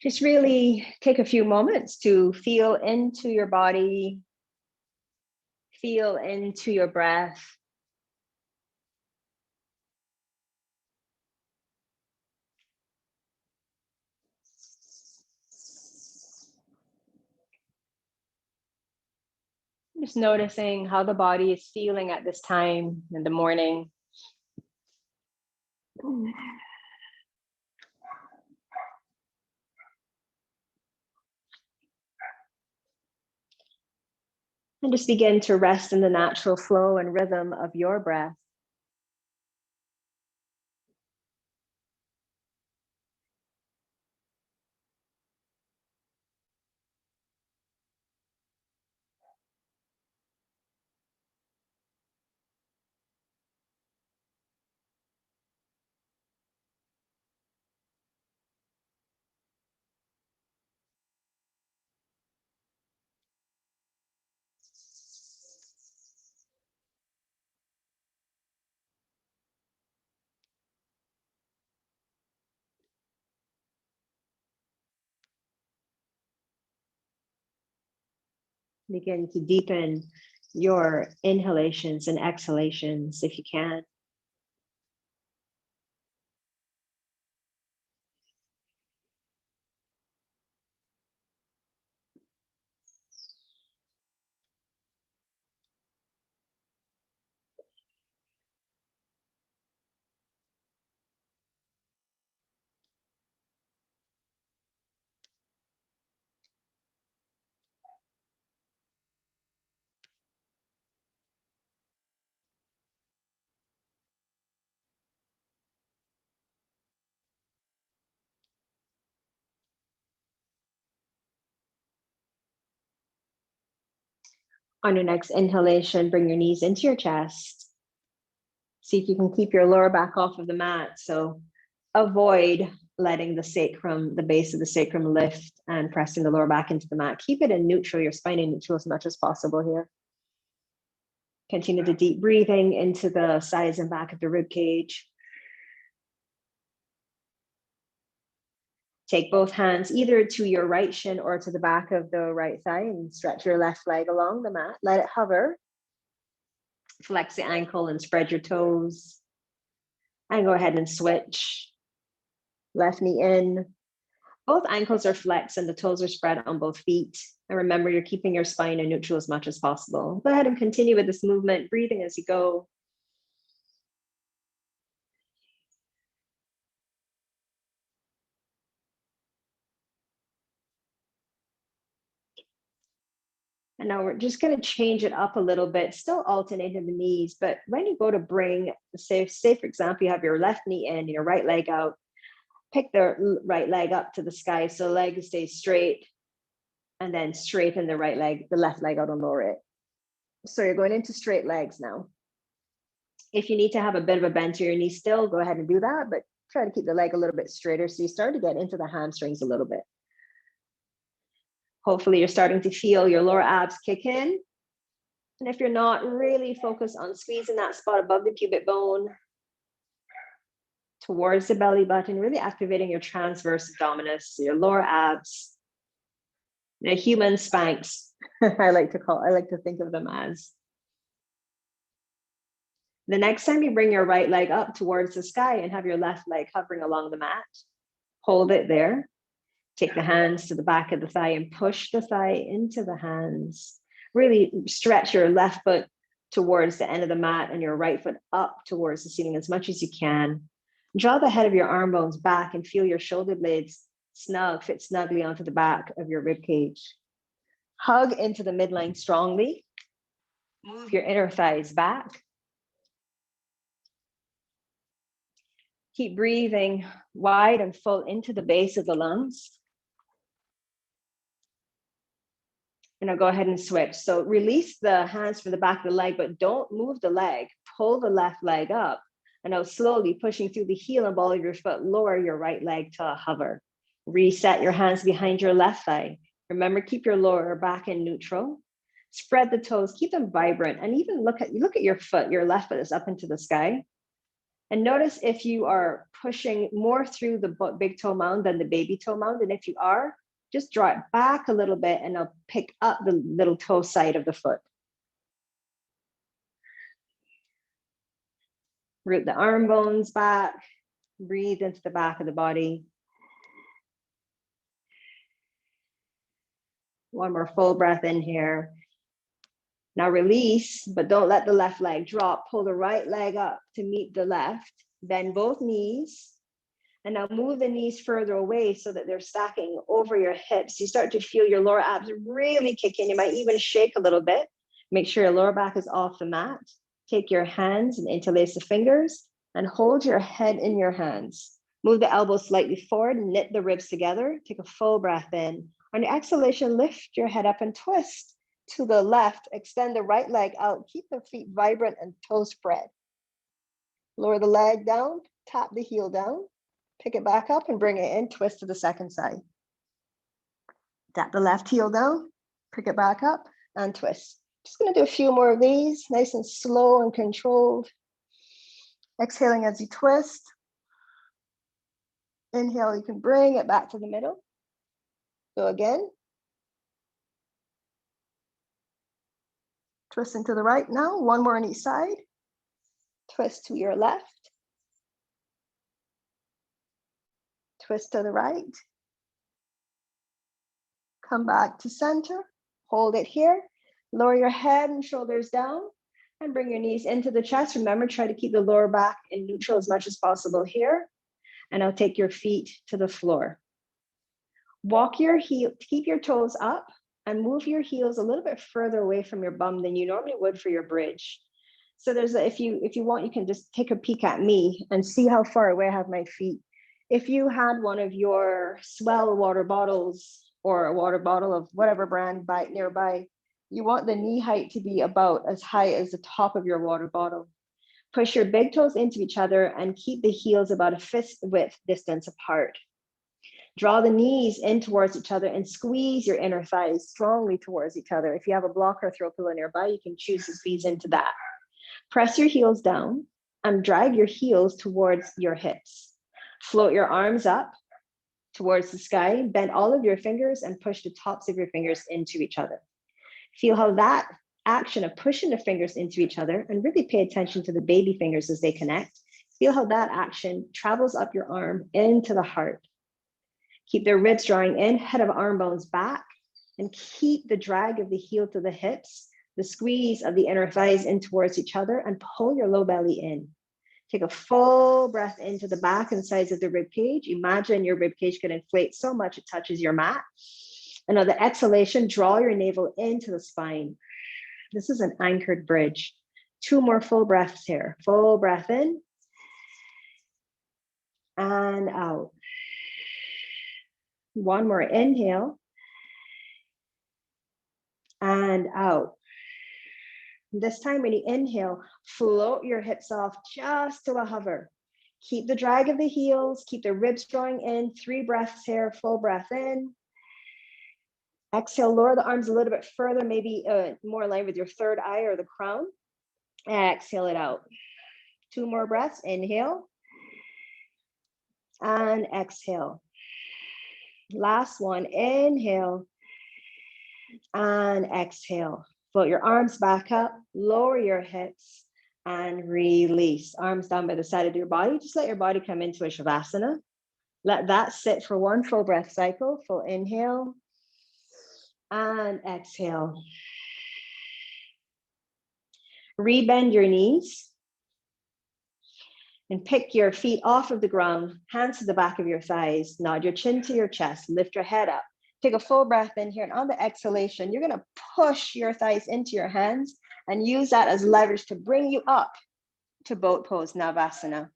Just really take a few moments to feel into your body, feel into your breath. Just noticing how the body is feeling at this time in the morning. And just begin to rest in the natural flow and rhythm of your breath. Begin to deepen your inhalations and exhalations if you can. On your next inhalation, bring your knees into your chest. See if you can keep your lower back off of the mat. So avoid letting the sacrum, the base of the sacrum lift and pressing the lower back into the mat. Keep it in neutral, your spine in neutral as much as possible here. Continue the deep breathing into the sides and back of the rib cage. Take both hands either to your right shin or to the back of the right thigh and stretch your left leg along the mat. Let it hover. Flex the ankle and spread your toes. And go ahead and switch. Left knee in. Both ankles are flexed and the toes are spread on both feet. And remember, you're keeping your spine in neutral as much as possible. Go ahead and continue with this movement, breathing as you go. And now we're just going to change it up a little bit, still alternating the knees. But when you go to bring, say for example, you have your left knee in, your right leg out, pick the right leg up to the sky so leg stays straight, and then straighten the right leg, the left leg out and lower it. So you're going into straight legs now. If you need to have a bit of a bend to your knee still, go ahead and do that, but try to keep the leg a little bit straighter so you start to get into the hamstrings a little bit. Hopefully you're starting to feel your lower abs kick in. And if you're not, really focus on squeezing that spot above the pubic bone towards the belly button, really activating your transverse abdominis, your lower abs. The human spanks, I like to think of them as. The next time you bring your right leg up towards the sky and have your left leg hovering along the mat, hold it there. Take the hands to the back of the thigh and push the thigh into the hands. Really stretch your left foot towards the end of the mat and your right foot up towards the ceiling as much as you can. Draw the head of your arm bones back and feel your shoulder blades fit snugly onto the back of your rib cage. Hug into the midline strongly. Move your inner thighs back. Keep breathing wide and full into the base of the lungs. And I'll go ahead and switch. So release the hands from the back of the leg, but don't move the leg. Pull the left leg up. And now slowly pushing through the heel and ball of your foot, lower your right leg to a hover. Reset your hands behind your left thigh. Remember, keep your lower back in neutral. Spread the toes, keep them vibrant. And even look at your foot. Your left foot is up into the sky. And notice if you are pushing more through the big toe mound than the baby toe mound. And if you are, just draw it back a little bit and I'll pick up the little toe side of the foot. Root the arm bones back. Breathe into the back of the body. One more full breath in here. Now release, but don't let the left leg drop. Pull the right leg up to meet the left. Bend both knees. And now move the knees further away so that they're stacking over your hips. You start to feel your lower abs really kick in. You might even shake a little bit. Make sure your lower back is off the mat. Take your hands and interlace the fingers and hold your head in your hands. Move the elbows slightly forward, knit the ribs together. Take a full breath in. On your exhalation, lift your head up and twist to the left. Extend the right leg out. Keep the feet vibrant and toes spread. Lower the leg down, tap the heel down. Pick it back up and bring it in, twist to the second side. Tap the left heel down, pick it back up and twist. Just gonna do a few more of these, nice and slow and controlled. Exhaling as you twist. Inhale, you can bring it back to the middle. Go again. Twisting to the right now, one more on each side. Twist to your left. Twist to the right. Come back to center. Hold it here. Lower your head and shoulders down and bring your knees into the chest. Remember, try to keep the lower back in neutral as much as possible here. And I'll take your feet to the floor. Walk your heel, keep your toes up and move your heels a little bit further away from your bum than you normally would for your bridge. So there's if you want, you can just take a peek at me and see how far away I have my feet. If you had one of your Swell water bottles or a water bottle of whatever brand nearby, you want the knee height to be about as high as the top of your water bottle. Push your big toes into each other and keep the heels about a fist width distance apart. Draw the knees in towards each other and squeeze your inner thighs strongly towards each other. If you have a block or throw pillow nearby, you can choose to squeeze into that. Press your heels down and drag your heels towards your hips. Float your arms up towards the sky, bend all of your fingers and push the tops of your fingers into each other. Feel how that action of pushing the fingers into each other, and really pay attention to the baby fingers as they connect. Feel how that action travels up your arm into the heart. Keep the ribs drawing in, head of arm bones back, and keep the drag of the heel to the hips, the squeeze of the inner thighs in towards each other, and pull your low belly in. Take a full breath into the back and sides of the rib cage. Imagine your rib cage could inflate so much it touches your mat. And on the exhalation, draw your navel into the spine. This is an anchored bridge. 2 more full breaths here. Full breath in and out. 1 more inhale and out. This time when you inhale, float your hips off just to a hover. Keep the drag of the heels, keep the ribs drawing in. 3 breaths here, full breath in. Exhale, lower the arms a little bit further, maybe more in line with your third eye or the crown. Exhale it out. 2 more breaths, inhale and exhale. Last one, inhale and exhale. Float your arms back up, lower your hips and release. Arms down by the side of your body. Just let your body come into a Shavasana. Let that sit for 1 full breath cycle. Full inhale and exhale. Rebend your knees and pick your feet off of the ground, hands to the back of your thighs, nod your chin to your chest, lift your head up. Take a full breath in here, and on the exhalation, you're gonna push your thighs into your hands and use that as leverage to bring you up to boat pose, Navasana.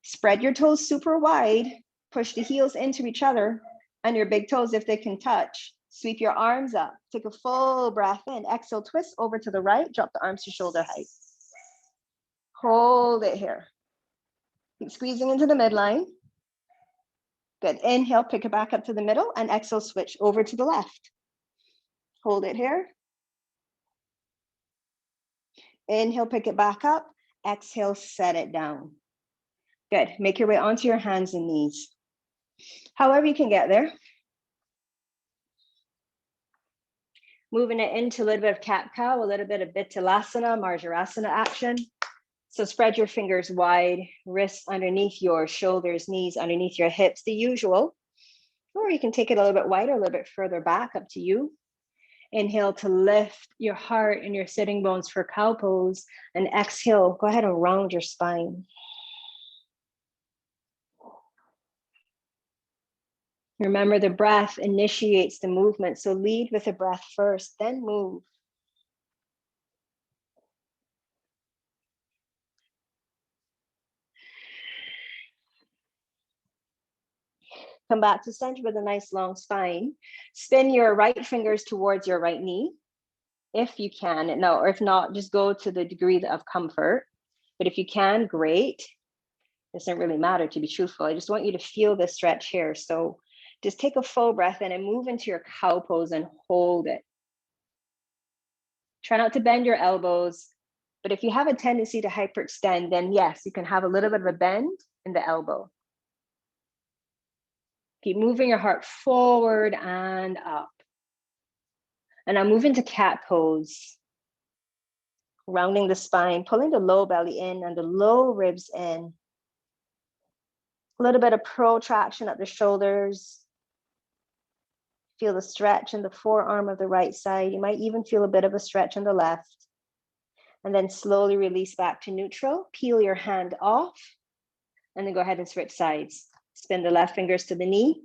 Spread your toes super wide, push the heels into each other and your big toes if they can touch. Sweep your arms up, take a full breath in, exhale, twist over to the right, drop the arms to shoulder height. Hold it here. Keep squeezing into the midline. Good, inhale, pick it back up to the middle, and exhale, switch over to the left. Hold it here. Inhale, pick it back up. Exhale, set it down. Good. Make your way onto your hands and knees. However you can get there. Moving it into a little bit of cat-cow, a little bit of Vinyasa-inspired, Marjarasana action. So spread your fingers wide, wrists underneath your shoulders, knees underneath your hips, the usual. Or you can take it a little bit wider, a little bit further back, up to you. Inhale to lift your heart and your sitting bones for cow pose. And exhale, go ahead and round your spine. Remember, the breath initiates the movement. So lead with the breath first, then move. Come back to center with a nice long spine. Spin your right fingers towards your right knee, if you can. No, or if not, just go to the degree of comfort. But if you can, great. It doesn't really matter, to be truthful. I just want you to feel the stretch here. So just take a full breath in and move into your cow pose and hold it. Try not to bend your elbows. But if you have a tendency to hyperextend, then yes, you can have a little bit of a bend in the elbow. Keep moving your heart forward and up. And now move into cat pose. Rounding the spine, pulling the low belly in and the low ribs in. A little bit of protraction at the shoulders. Feel the stretch in the forearm of the right side. You might even feel a bit of a stretch on the left. And then slowly release back to neutral. Peel your hand off. And then go ahead and switch sides. Spin the left fingers to the knee.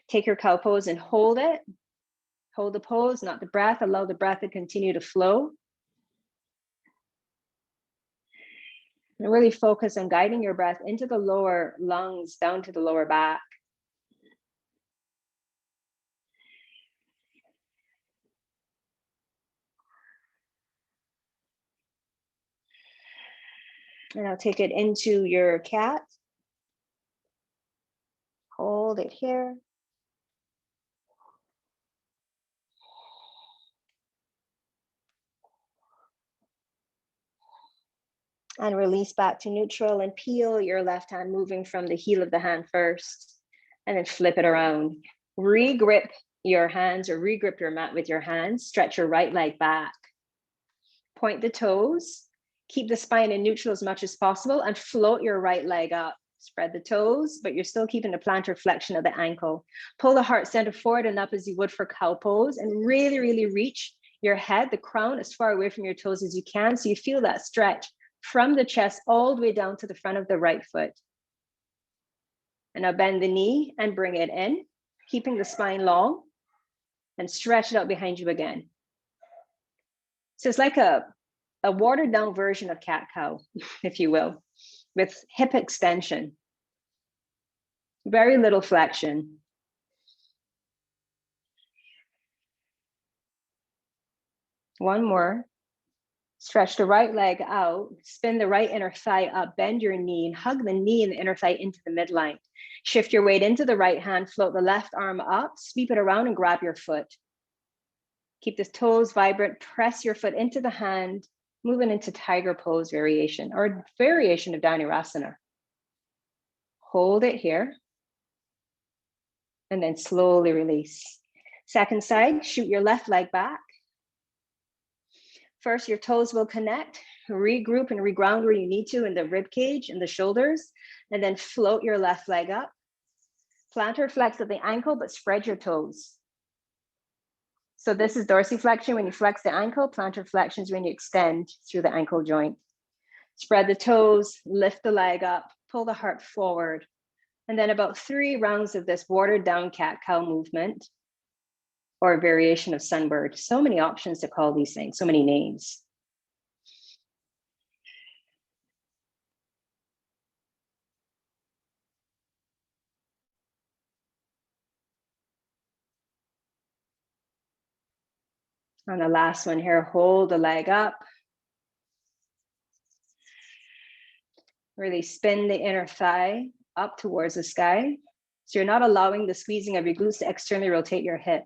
Take your cow pose and hold it. Hold the pose, not the breath. Allow the breath to continue to flow. And really focus on guiding your breath into the lower lungs, down to the lower back. And I'll take it into your cat. Hold it here. And release back to neutral and peel your left hand, moving from the heel of the hand first, and then flip it around. Regrip your hands or regrip your mat with your hands. Stretch your right leg back. Point the toes. Keep the spine in neutral as much as possible and float your right leg up. Spread the toes, but you're still keeping the plantar flexion of the ankle. Pull the heart center forward and up as you would for cow pose, and really, really reach your head, the crown, as far away from your toes as you can, so you feel that stretch from the chest all the way down to the front of the right foot. And now bend the knee and bring it in, keeping the spine long, and stretch it out behind you again. So it's like a watered down version of cat-cow, if you will, with hip extension. Very little flexion. One more. Stretch the right leg out, spin the right inner thigh up, bend your knee, and hug the knee and the inner thigh into the midline. Shift your weight into the right hand, float the left arm up, sweep it around and grab your foot. Keep the toes vibrant, press your foot into the hand, moving into tiger pose variation or variation of Dhanurasana. Hold it here, and then slowly release. Second side, shoot your left leg back. First, your toes will connect, regroup and reground where you need to in the rib cage and the shoulders, and then float your left leg up. Plantar flex at the ankle, but spread your toes. So this is dorsiflexion when you flex the ankle, plantar flexion is when you extend through the ankle joint. Spread the toes, lift the leg up, pull the heart forward, and then about 3 rounds of this watered down cat-cow movement, or a variation of sunbird. So many options to call these things, so many names. On the last one here, hold the leg up. Really spin the inner thigh up towards the sky. So you're not allowing the squeezing of your glutes to externally rotate your hip.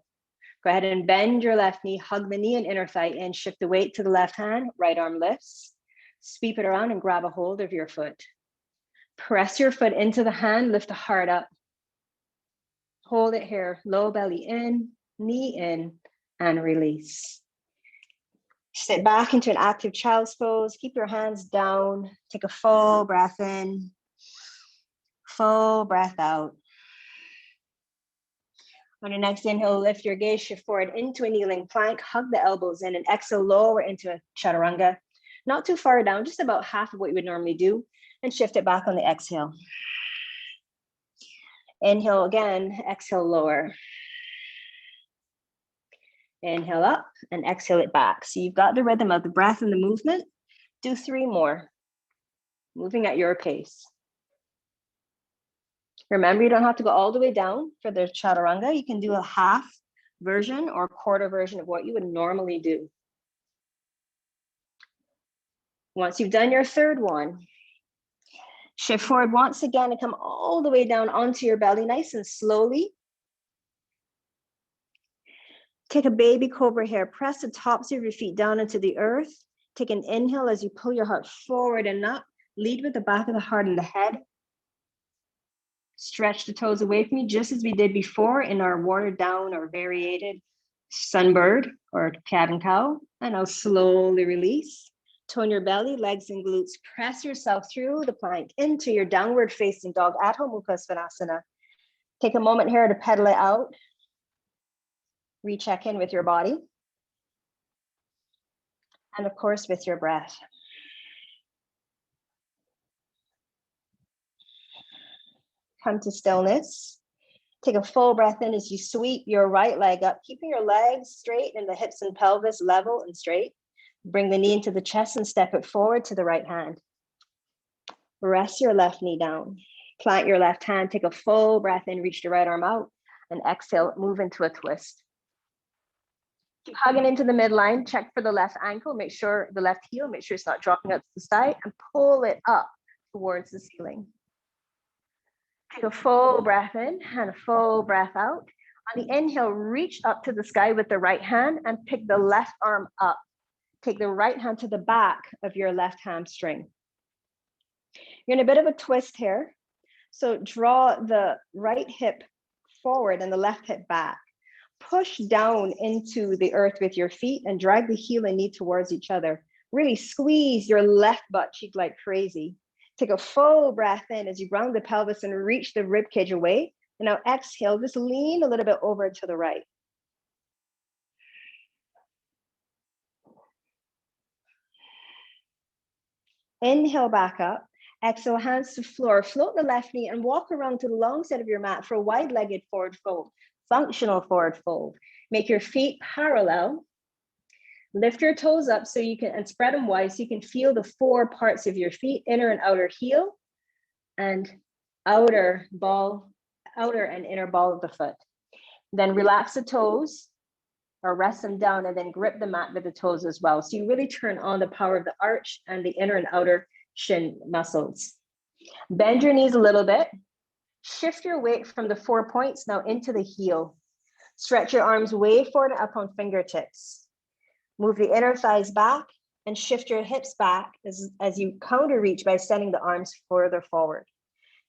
Go ahead and bend your left knee, hug the knee and inner thigh in, shift the weight to the left hand, right arm lifts, sweep it around and grab a hold of your foot. Press your foot into the hand, lift the heart up. Hold it here, low belly in, knee in, and release. Sit back into an active child's pose. Keep your hands down. Take a full breath in, full breath out. On your next inhale, lift your gaze, shift forward into a kneeling plank, hug the elbows in, and exhale, lower into a chaturanga. Not too far down, just about half of what you would normally do, and shift it back on the exhale. Inhale again, exhale, lower. Inhale up and exhale it back. So you've got the rhythm of the breath and the movement. Do 3 more, moving at your pace. Remember, you don't have to go all the way down for the chaturanga. You can do a half version or quarter version of what you would normally do. Once you've done your third one, shift forward once again and come all the way down onto your belly, nice and slowly. Take a baby cobra here. Press the tops of your feet down into the earth. Take an inhale as you pull your heart forward and up. Lead with the back of the heart and the head. Stretch the toes away from you, just as we did before in our watered down or variated sunbird or cat and cow. And I'll slowly release. Tone your belly, legs and glutes. Press yourself through the plank into your downward facing dog, Adho Mukha Svanasana. Take a moment here to pedal it out. Recheck in with your body. And of course, with your breath. Come to stillness. Take a full breath in as you sweep your right leg up, keeping your legs straight and the hips and pelvis level and straight. Bring the knee into the chest and step it forward to the right hand. Rest your left knee down. Plant your left hand, take a full breath in, reach the right arm out, and exhale, move into a twist. Keep hugging into the midline, check for the left ankle, make sure the left heel, make sure it's not dropping out to the side, and pull it up towards the ceiling. Take a full breath in and a full breath out. On the inhale, reach up to the sky with the right hand and pick the left arm up. Take the right hand to the back of your left hamstring. You're in a bit of a twist here. So draw the right hip forward and the left hip back. Push down into the earth with your feet and drag the heel and knee towards each other. Really squeeze your left butt cheek like crazy. Take a full breath in as you round the pelvis and reach the rib cage away. And now exhale, just lean a little bit over to the right. Inhale back up. Exhale, hands to floor. Float the left knee and walk around to the long side of your mat for a wide-legged forward fold. Functional forward fold. Make your feet parallel. Lift your toes up so you can, and spread them wide so you can feel the 4 parts of your feet, inner and outer heel, and outer and inner ball of the foot. Then relax the toes or rest them down and then grip the mat with the toes as well. So you really turn on the power of the arch and the inner and outer shin muscles. Bend your knees a little bit. Shift your weight from the 4 points now into the heel. Stretch your arms way forward and up on fingertips. Move the inner thighs back and shift your hips back as you counter reach by sending the arms further forward.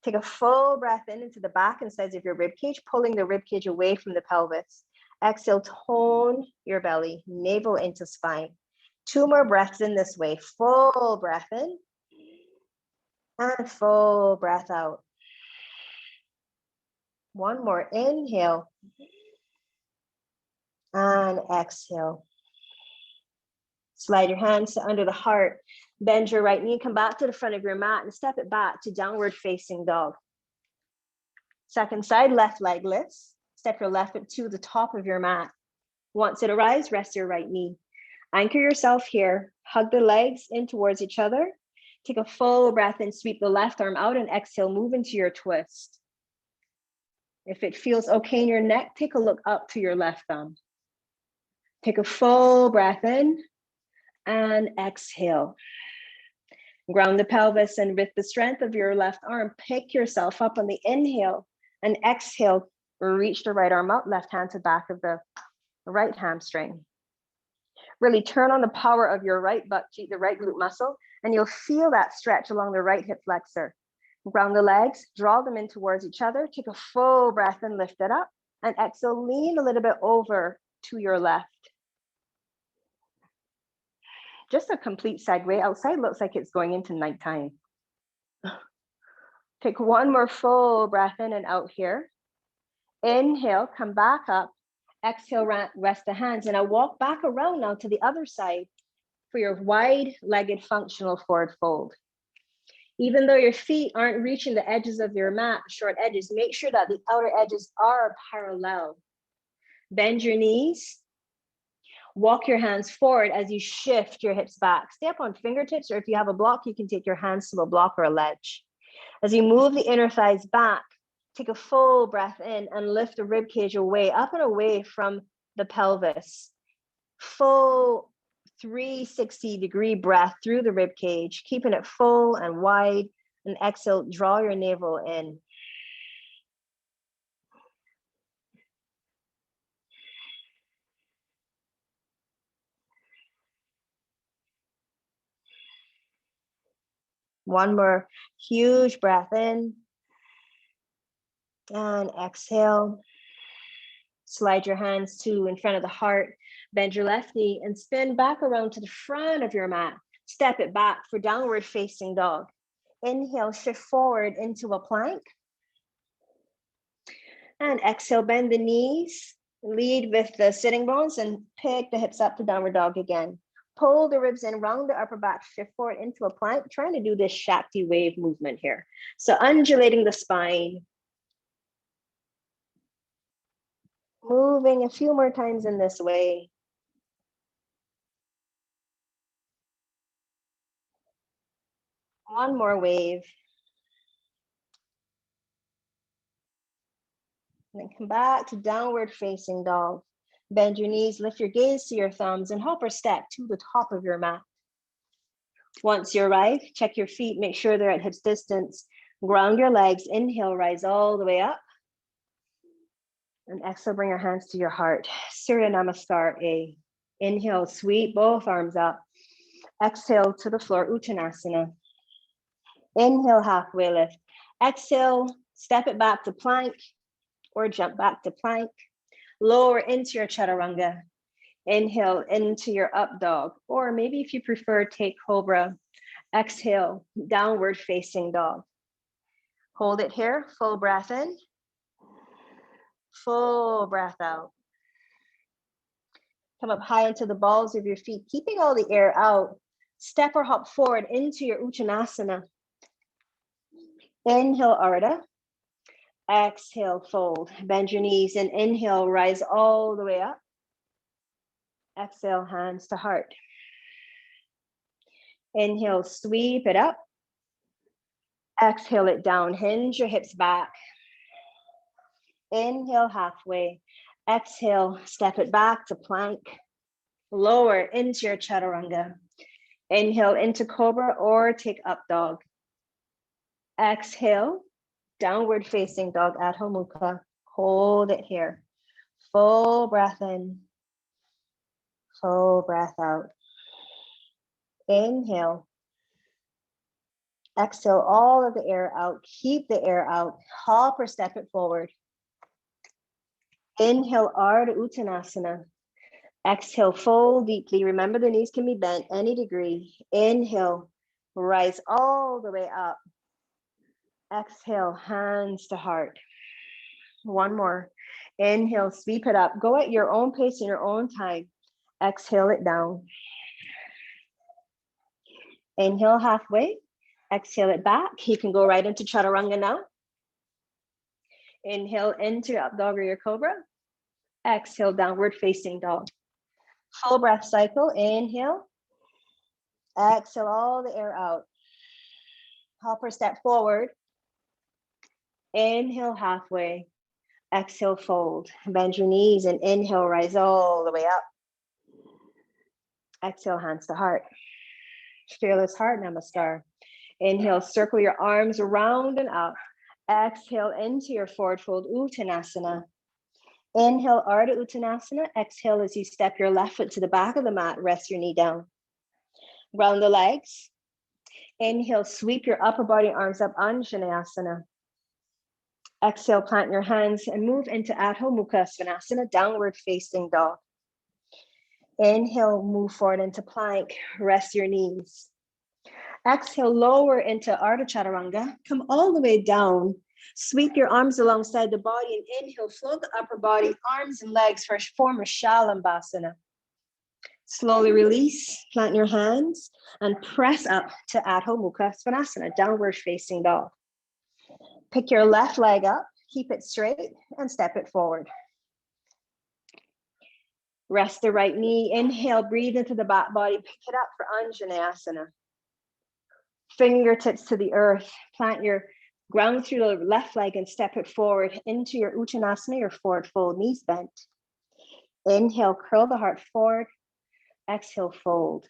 Take a full breath in into the back and sides of your rib cage, pulling the rib cage away from the pelvis. Exhale, tone your belly, navel into spine. 2 more breaths in this way. Full breath in and full breath out. 1 more inhale and exhale. Slide your hands to under the heart. Bend your right knee, come back to the front of your mat and step it back to downward facing dog. Second side, left leg lifts. Step your left foot to the top of your mat. Once it arrives, rest your right knee. Anchor yourself here. Hug the legs in towards each other. Take a full breath and sweep the left arm out and exhale, move into your twist. If it feels okay in your neck, take a look up to your left thumb. Take a full breath in and exhale. Ground the pelvis, and with the strength of your left arm, pick yourself up on the inhale and exhale. Reach the right arm up, left hand to back of the right hamstring. Really turn on the power of your right butt cheek, the right glute muscle, and you'll feel that stretch along the right hip flexor. Ground the legs, draw them in towards each other. Take a full breath and lift it up. And exhale, lean a little bit over to your left. Just a complete segue. Outside looks like it's going into nighttime. Take one more full breath in and out here. Inhale, come back up. Exhale, rest the hands. And I walk back around now to the other side for your wide-legged functional forward fold. Even though your feet aren't reaching the edges of your mat, short edges, make sure that the outer edges are parallel. Bend your knees. Walk your hands forward as you shift your hips back. Stay up on fingertips, or if you have a block, you can take your hands to a block or a ledge. As you move the inner thighs back, take a full breath in and lift the rib cage away, up and away from the pelvis. Full 360-degree breath through the rib cage, keeping it full and wide. And exhale, draw your navel in. One more huge breath in. And exhale. Slide your hands to in front of the heart. Bend your left knee and spin back around to the front of your mat. Step it back for downward facing dog. Inhale, shift forward into a plank. And exhale, bend the knees. Lead with the sitting bones and pick the hips up to downward dog again. Pull the ribs in, round the upper back, shift forward into a plank. Trying to do this Shakti wave movement here. So undulating the spine. Moving a few more times in this way. One more wave. And then come back to downward facing dog. Bend your knees, lift your gaze to your thumbs and hop or step to the top of your mat. Once you arrive, check your feet, make sure they're at hips distance. Ground your legs, inhale, rise all the way up. And exhale, bring your hands to your heart. Surya Namaskar A. Inhale, sweep both arms up. Exhale to the floor, Uttanasana. Inhale, halfway lift. Exhale, step it back to plank or jump back to plank. Lower into your chaturanga. Inhale into your up dog, or maybe if you prefer, take cobra. Exhale, downward facing dog. Hold it here, full breath in. Full breath out. Come up high into the balls of your feet, keeping all the air out. Step or hop forward into your Uttanasana. Inhale, Ardha. Exhale, fold. Bend your knees and inhale, rise all the way up. Exhale, hands to heart. Inhale, sweep it up. Exhale it down, hinge your hips back. Inhale, halfway. Exhale, step it back to plank. Lower into your chaturanga. Inhale into cobra or take up dog. Exhale, downward facing dog, Adho Mukha. Hold it here. Full breath in. Full breath out. Inhale. Exhale all of the air out. Keep the air out. Hop or step it forward. Inhale, Ardha Uttanasana. Exhale, fold deeply. Remember, the knees can be bent any degree. Inhale, rise all the way up. Exhale, hands to heart. One more. Inhale, sweep it up. Go at your own pace in your own time. Exhale it down. Inhale halfway. Exhale it back. You can go right into chaturanga now. Inhale into your up dog or your cobra. Exhale, downward facing dog. Full breath cycle. Inhale. Exhale all the air out. Hop or step forward. Inhale halfway. Exhale, fold. Bend your knees and inhale, rise all the way up. Exhale, hands to heart. Fearless heart, namaskar. Inhale, circle your arms around and up. Exhale into your forward fold, Uttanasana. Inhale, Ardha Uttanasana. Exhale as you step your left foot to the back of the mat, rest your knee down. Round the legs. Inhale, sweep your upper body arms up, Anjaneyasana. Exhale, plant your hands and move into Adho Mukha Svanasana, downward facing dog. Inhale, move forward into plank, rest your knees. Exhale, lower into Ardha Chaturanga, come all the way down. Sweep your arms alongside the body and inhale, float the upper body, arms and legs for form of Shalambhasana. Slowly release, plant your hands and press up to Adho Mukha Svanasana, downward facing dog. Pick your left leg up, keep it straight and step it forward. Rest the right knee, inhale, breathe into the back body, pick it up for Anjaneyasana. Fingertips to the earth, plant your ground through the left leg and step it forward into your Uttanasana, your forward fold, knees bent. Inhale, curl the heart forward, exhale, fold.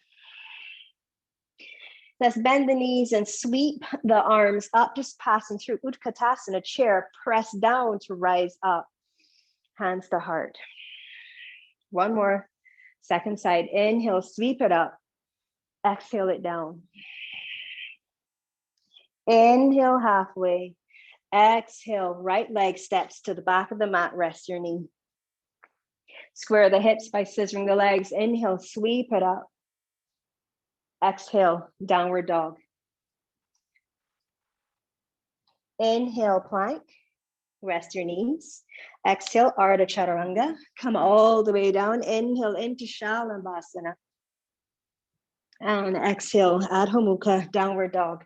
Let's bend the knees and sweep the arms up, just passing through Utkatasana, chair, press down to rise up, hands to heart. One more, second side, inhale, sweep it up, exhale it down. Inhale, halfway, exhale, right leg steps to the back of the mat, rest your knee. Square the hips by scissoring the legs, inhale, sweep it up. Exhale, downward dog. Inhale, plank, rest your knees. Exhale, Ardha Chaturanga, come all the way down. Inhale into Shalambhasana. And exhale, Adho Mukha, downward dog.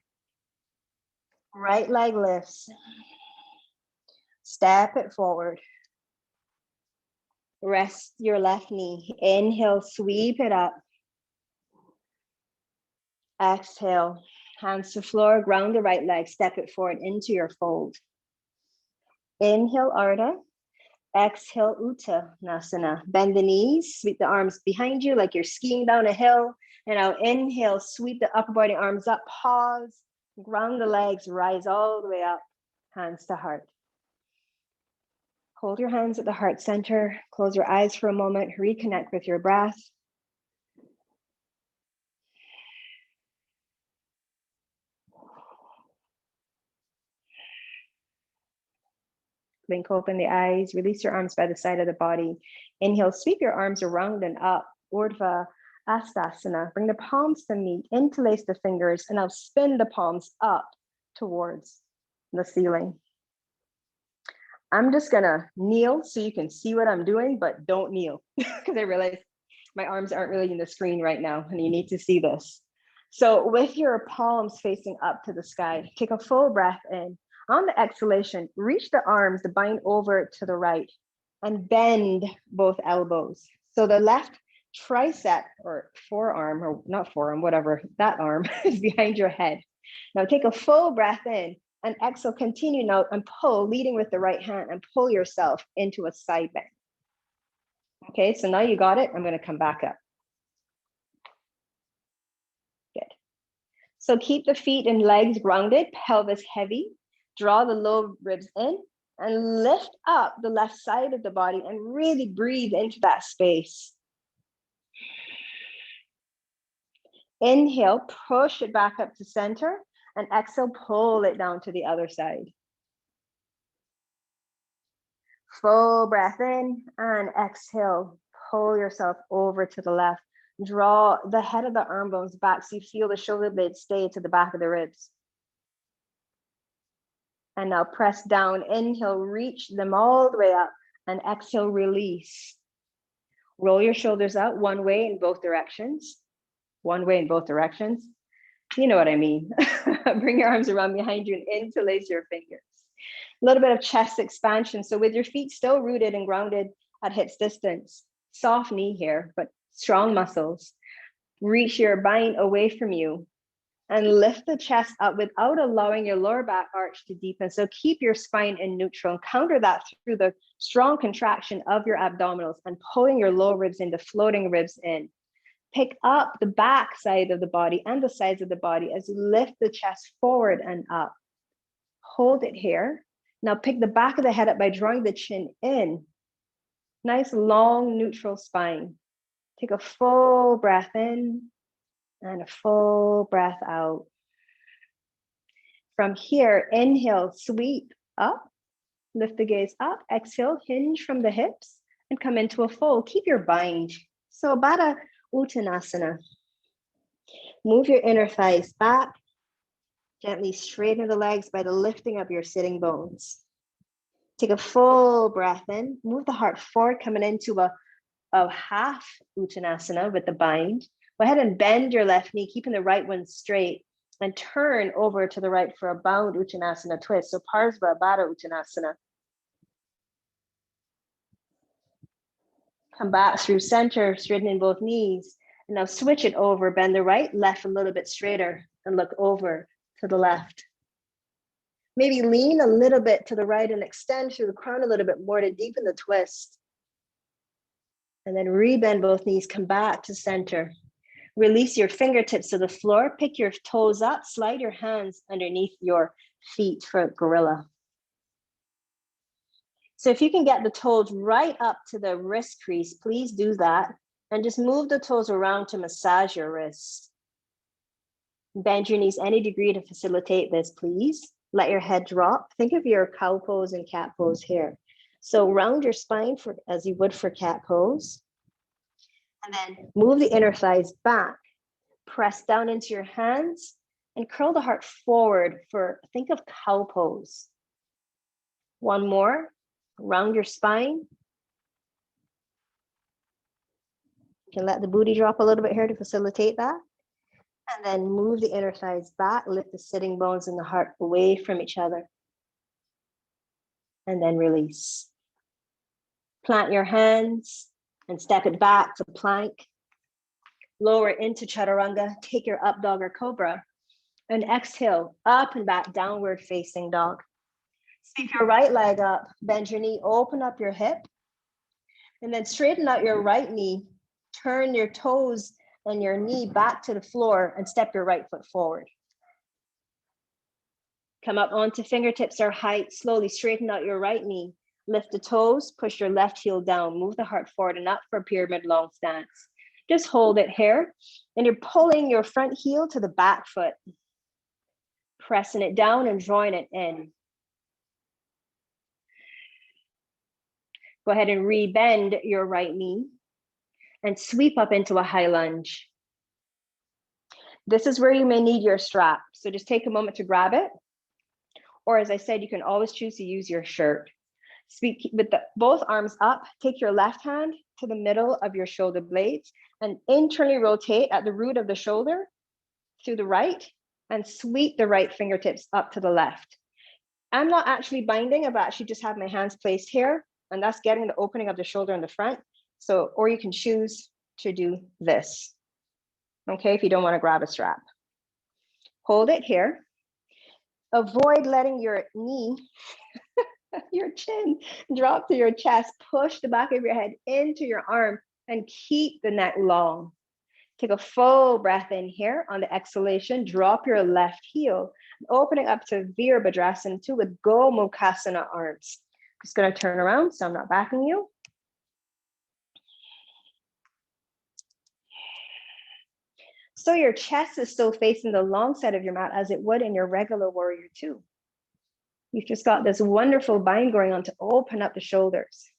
Right leg lifts. Step it forward. Rest your left knee. Inhale, sweep it up. Exhale, hands to floor, ground the right leg, step it forward into your fold. Inhale, Ardha. Exhale, Uttanasana. Bend the knees, sweep the arms behind you like you're skiing down a hill. And now inhale, sweep the upper body arms up, pause, ground the legs, rise all the way up, hands to heart. Hold your hands at the heart center, close your eyes for a moment, reconnect with your breath. Blink open the eyes, release your arms by the side of the body. Inhale, sweep your arms around and up, Urdhva Astasana. Bring the palms to meet, interlace the fingers, and I'll spin the palms up towards the ceiling. I'm just gonna kneel so you can see what I'm doing, but don't kneel because I realize my arms aren't really in the screen right now and you need to see this. So with your palms facing up to the sky, take a full breath in. On the exhalation, reach the arms, the bind over to the right and bend both elbows. So the left tricep or forearm, or not forearm, whatever, that arm is behind your head. Now take a full breath in and exhale, continue now and pull, leading with the right hand and pull yourself into a side bend. Okay, so now you got it. I'm going to come back up. Good. So keep the feet and legs grounded, pelvis heavy. Draw the low ribs in and lift up the left side of the body and really breathe into that space. Inhale, push it back up to center and exhale, pull it down to the other side. Full breath in and exhale, pull yourself over to the left. Draw the head of the arm bones back so you feel the shoulder blades stay to the back of the ribs. And now press down, inhale, reach them all the way up and exhale, release. Roll your shoulders out one way in both directions. One way in both directions. You know what I mean. Bring your arms around behind you and interlace your fingers. A little bit of chest expansion. So with your feet still rooted and grounded at hips distance, soft knee here, but strong muscles. Reach your bind away from you and lift the chest up without allowing your lower back arch to deepen. So keep your spine in neutral and counter that through the strong contraction of your abdominals and pulling your lower ribs into floating ribs in. Pick up the back side of the body and the sides of the body as you lift the chest forward and up. Hold it here. Now pick the back of the head up by drawing the chin in. Nice long neutral spine. Take a full breath in and a full breath out. From here, inhale, sweep up, lift the gaze up, exhale, hinge from the hips and come into a fold. Keep your bind. So Baddha Uttanasana. Move your inner thighs back. Gently straighten the legs by the lifting of your sitting bones. Take a full breath in. Move the heart forward, coming into a half Uttanasana with the bind. Go ahead and bend your left knee, keeping the right one straight, and turn over to the right for a bound Uttanasana twist. So Parsva Baddha Uttanasana. Come back through center, straightening both knees. And now switch it over, bend the right, left a little bit straighter, and look over to the left. Maybe lean a little bit to the right and extend through the crown a little bit more to deepen the twist. And then rebend both knees, come back to center. Release your fingertips to the floor, pick your toes up, slide your hands underneath your feet for gorilla. So if you can get the toes right up to the wrist crease, please do that. And just move the toes around to massage your wrists. Bend your knees any degree to facilitate this, please. Let your head drop. Think of your cow pose and cat pose here. So round your spine as you would for cat pose. And then move the inner thighs back. Press down into your hands and curl the heart forward for, think of cow pose. One more. Round your spine. You can let the booty drop a little bit here to facilitate that. And then move the inner thighs back, lift the sitting bones and the heart away from each other. And then release. Plant your hands and step it back to plank. Lower into chaturanga, take your up dog or cobra. And exhale, up and back, downward facing dog. Sweep your right leg up, bend your knee, open up your hip. And then straighten out your right knee, turn your toes and your knee back to the floor and step your right foot forward. Come up onto fingertips or height, slowly straighten out your right knee, lift the toes, push your left heel down, move the heart forward and up for pyramid long stance. Just hold it here and you're pulling your front heel to the back foot, pressing it down and drawing it in. Go ahead and re-bend your right knee and sweep up into a high lunge. This is where you may need your strap. So just take a moment to grab it. Or as I said, you can always choose to use your shirt. Sweep with both arms up, take your left hand to the middle of your shoulder blades and internally rotate at the root of the shoulder to the right and sweep the right fingertips up to the left. I'm not actually binding, I've actually just have my hands placed here and that's getting the opening of the shoulder in the front. So, or you can choose to do this. Okay, if you don't want to grab a strap. Hold it here. Avoid letting your knee, your chin drop to your chest. Push the back of your head into your arm and keep the neck long. Take a full breath in here. On the exhalation, drop your left heel, opening up to Virabhadrasana 2 with Gomukhasana arms. Just going to turn around so I'm not backing you. So your chest is still facing the long side of your mat as it would in your regular warrior 2. You've just got this wonderful bind going on to open up the shoulders.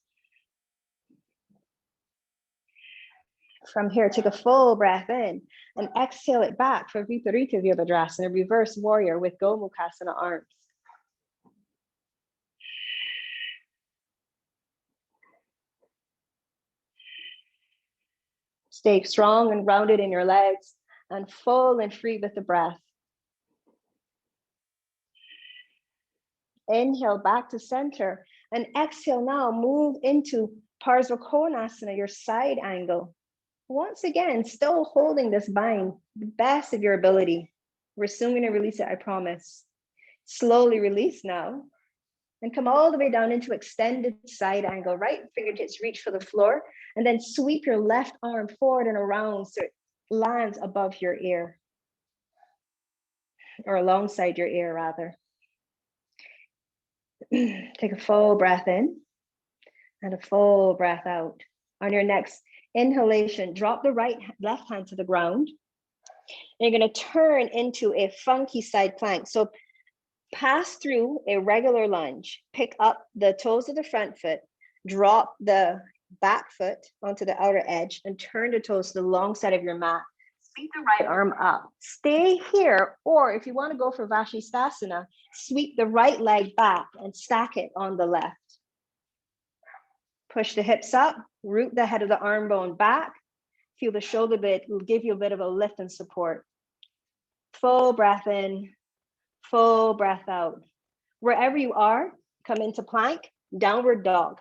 From here, take a full breath in and exhale it back for Viparita Virabhadrasana, reverse warrior with Gomukhasana arms. Stay strong and rounded in your legs and full and free with the breath. Inhale back to center and exhale now, move into Purvottanasana, your side angle. Once again, still holding this bind, the best of your ability. We're soon going to release it, I promise. Slowly release now and come all the way down into extended side angle. Right fingertips reach for the floor and then sweep your left arm forward and around so it lands above your ear or alongside your ear rather. Take a full breath in and a full breath out. On your next inhalation, drop the left hand to the ground. And you're going to turn into a funky side plank. So Pass through a regular lunge. Pick up the toes of the front foot, drop the back foot onto the outer edge, and turn the toes to the long side of your mat. Sweep the right arm up. Stay here, or if you want to go for vinyasa-inspired, sweep the right leg back and stack it on the left. Push the hips up, root the head of the arm bone back. Feel the shoulder blade will give you a bit of a lift and support. Full breath in, full breath out. Wherever you are, come into plank, downward dog.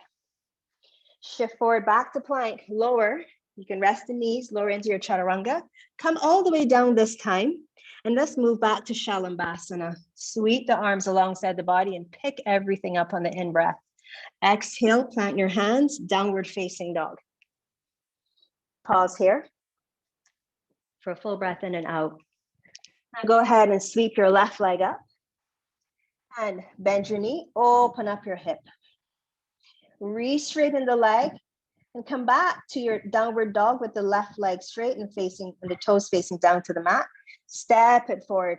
Shift forward back to plank, lower. You can rest the knees, lower into your chaturanga. Come all the way down this time, and let's move back to Shalambhasana. Sweep the arms alongside the body and pick everything up on the in-breath. Exhale, plant your hands, downward facing dog. Pause here for a full breath in and out. Now go ahead and sweep your left leg up and bend your knee, open up your hip. Re-straighten the leg and come back to your downward dog with the left leg straight and facing, and the toes facing down to the mat. Step it forward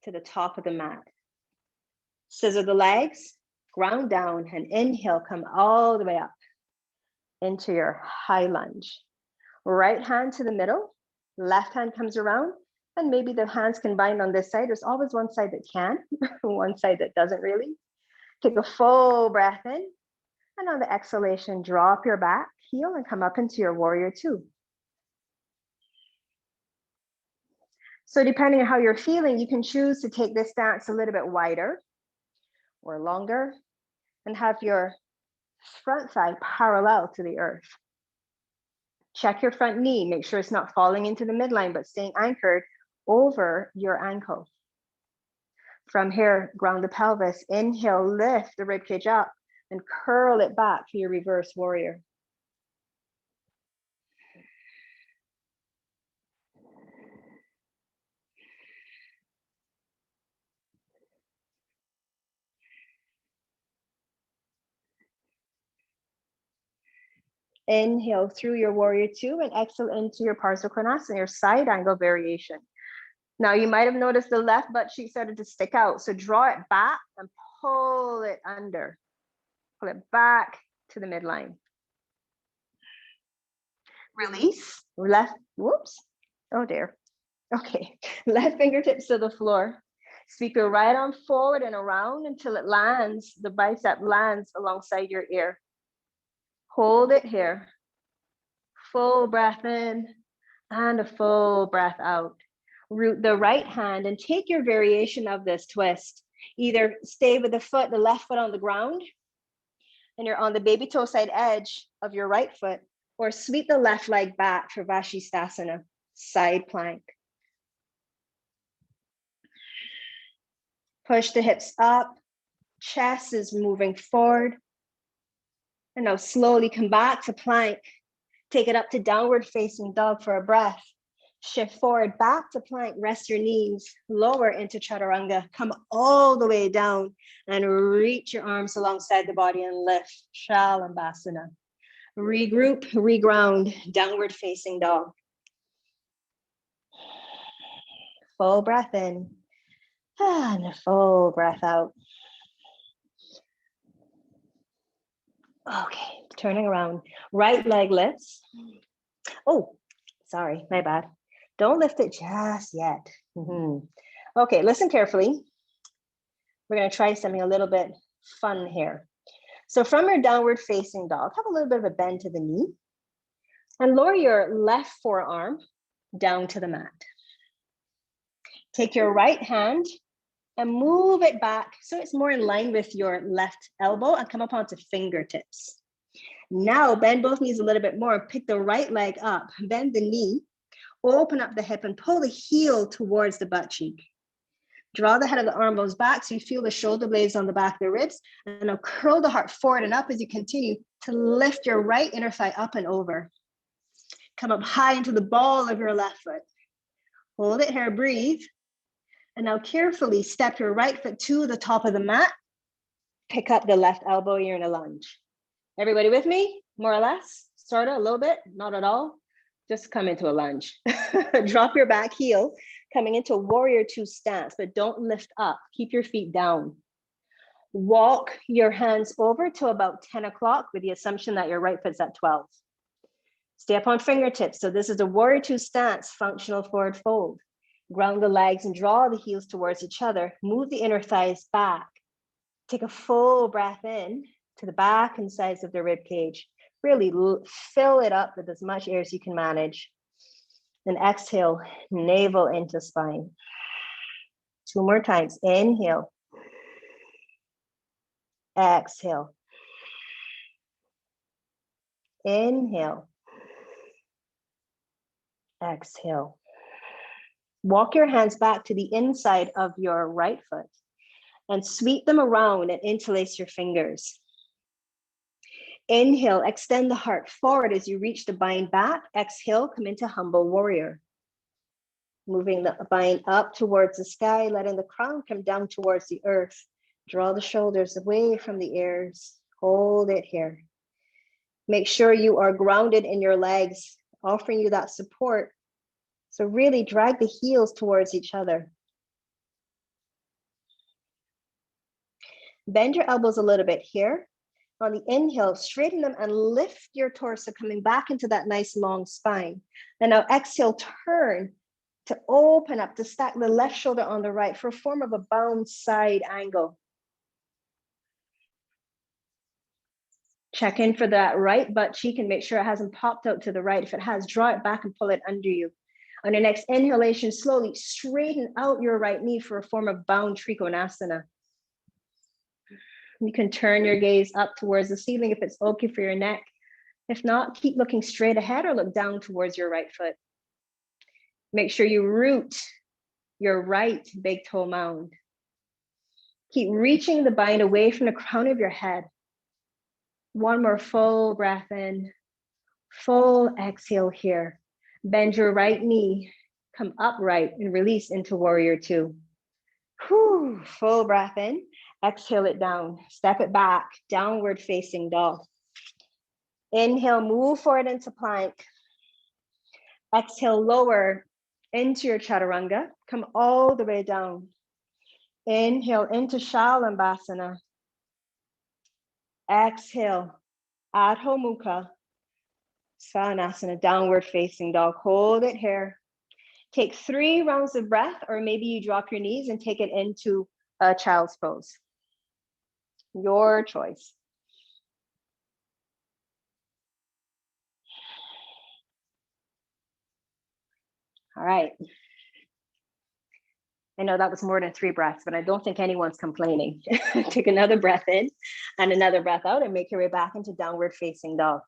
to the top of the mat. Scissor the legs, ground down, and inhale, come all the way up into your high lunge. Right hand to the middle, left hand comes around, and maybe the hands combined on this side. There's always one side that can, one side that doesn't really. Take a full breath in, and on the exhalation, drop your back, heel, and come up into your warrior two. So depending on how you're feeling, you can choose to take this stance a little bit wider or longer, and have your front thigh parallel to the earth. Check your front knee, make sure it's not falling into the midline, but staying anchored over your ankle. From here, ground the pelvis, inhale, lift the ribcage up and curl it back for your reverse warrior. Inhale through your warrior two and exhale into your Purvottanasana, your side angle variation. Now you might have noticed the left butt cheek started to stick out. So draw it back and pull it under. Pull it back to the midline. Release, left, whoops, oh dear. Okay, left fingertips to the floor. Sweep your right arm forward and around until it lands, the bicep lands alongside your ear. Hold it here. Full breath in and a full breath out. Root the right hand and take your variation of this twist. Either stay with the left foot on the ground and you're on the baby toe side edge of your right foot, or sweep the left leg back for Vashisthasana, side plank. Push the hips up, chest is moving forward. And now slowly come back to plank. Take it up to downward facing dog for a breath. Shift forward back to plank, rest your knees, lower into chaturanga, come all the way down and reach your arms alongside the body and lift, Shalambhasana. Regroup, reground, downward facing dog. Full breath in and a full breath out. Okay, turning around, right leg lifts. Oh, sorry, my bad. Don't lift it just yet. Okay, listen carefully. We're gonna try something a little bit fun here. So from your downward facing dog, have a little bit of a bend to the knee and lower your left forearm down to the mat. Take your right hand and move it back so it's more in line with your left elbow and come up onto fingertips. Now bend both knees a little bit more, pick the right leg up, bend the knee, open up the hip and pull the heel towards the butt cheek. Draw the head of the arm bones back so you feel the shoulder blades on the back of the ribs, and now curl the heart forward and up as you continue to lift your right inner thigh up and over. Come up high into the ball of your left foot. Hold it here, breathe. And now carefully step your right foot to the top of the mat. Pick up the left elbow, you're in a lunge. Everybody with me? More or less? Sort of, a little bit, not at all. Just come into a lunge. Drop your back heel. coming into warrior two stance, but don't lift up. Keep your feet down. Walk your hands over to about 10 o'clock with the assumption that your right foot's at 12. Stay up on fingertips. So this is a warrior two stance, functional forward fold. Ground the legs and draw the heels towards each other. Move the inner thighs back. Take a full breath in to the back and sides of the rib cage. Really fill it up with as much air as you can manage. Then exhale, navel into spine. 2 more times. Inhale. Exhale. Inhale. Exhale. Walk your hands back to the inside of your right foot and sweep them around and interlace your fingers. Inhale, extend the heart forward as you reach the bind back. Exhale, come into humble warrior. Moving the bind up towards the sky, letting the crown come down towards the earth. Draw the shoulders away from the ears. Hold it here. Make sure you are grounded in your legs, offering you that support. So really drag the heels towards each other. Bend your elbows a little bit here. On the inhale, straighten them and lift your torso, coming back into that nice long spine. And now exhale, turn to open up, to stack the left shoulder on the right for a form of a bound side angle. Check in for that right butt cheek and make sure it hasn't popped out to the right. If it has, draw it back and pull it under you. On your next inhalation, slowly straighten out your right knee for a form of bound Trikonasana. You can turn your gaze up towards the ceiling if it's okay for your neck. If not, keep looking straight ahead or look down towards your right foot. Make sure you root your right big toe mound. Keep reaching the bind away from the crown of your head. One more full breath in, full exhale here. Bend your right knee, come upright and release into warrior two. Whew, full breath in, exhale it down, step it back, downward facing dog. Inhale, move forward into plank. Exhale, lower into your chaturanga, come all the way down. Inhale into Shalambhasana. Exhale, Adho Mukha, Svanasana, downward facing dog. Hold it here. Take 3 rounds of breath, or maybe you drop your knees and take it into a child's pose. Your choice. All right. I know that was more than 3 breaths, but I don't think anyone's complaining. Take another breath in and another breath out and make your way back into downward facing dog.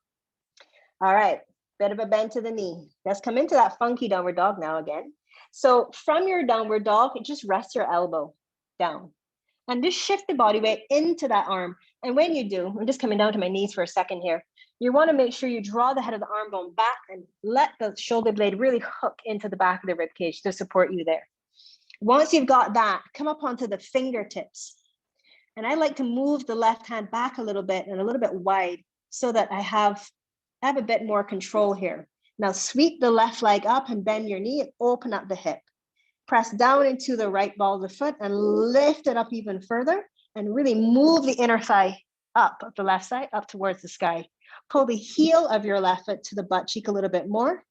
All right, bit of a bend to the knee. Let's come into that funky downward dog now again. So from your downward dog, just rest your elbow down and just shift the body weight into that arm. And when you do, I'm just coming down to my knees for a second here. You want to make sure you draw the head of the arm bone back and let the shoulder blade really hook into the back of the rib cage to support you there. Once you've got that, come up onto the fingertips. And I like to move the left hand back a little bit and a little bit wide so that I have a bit more control here. Now sweep the left leg up and bend your knee and open up the hip. Press down into the right ball of the foot and lift it up even further and really move the inner thigh up of the left side up towards the sky. Pull the heel of your left foot to the butt cheek a little bit more.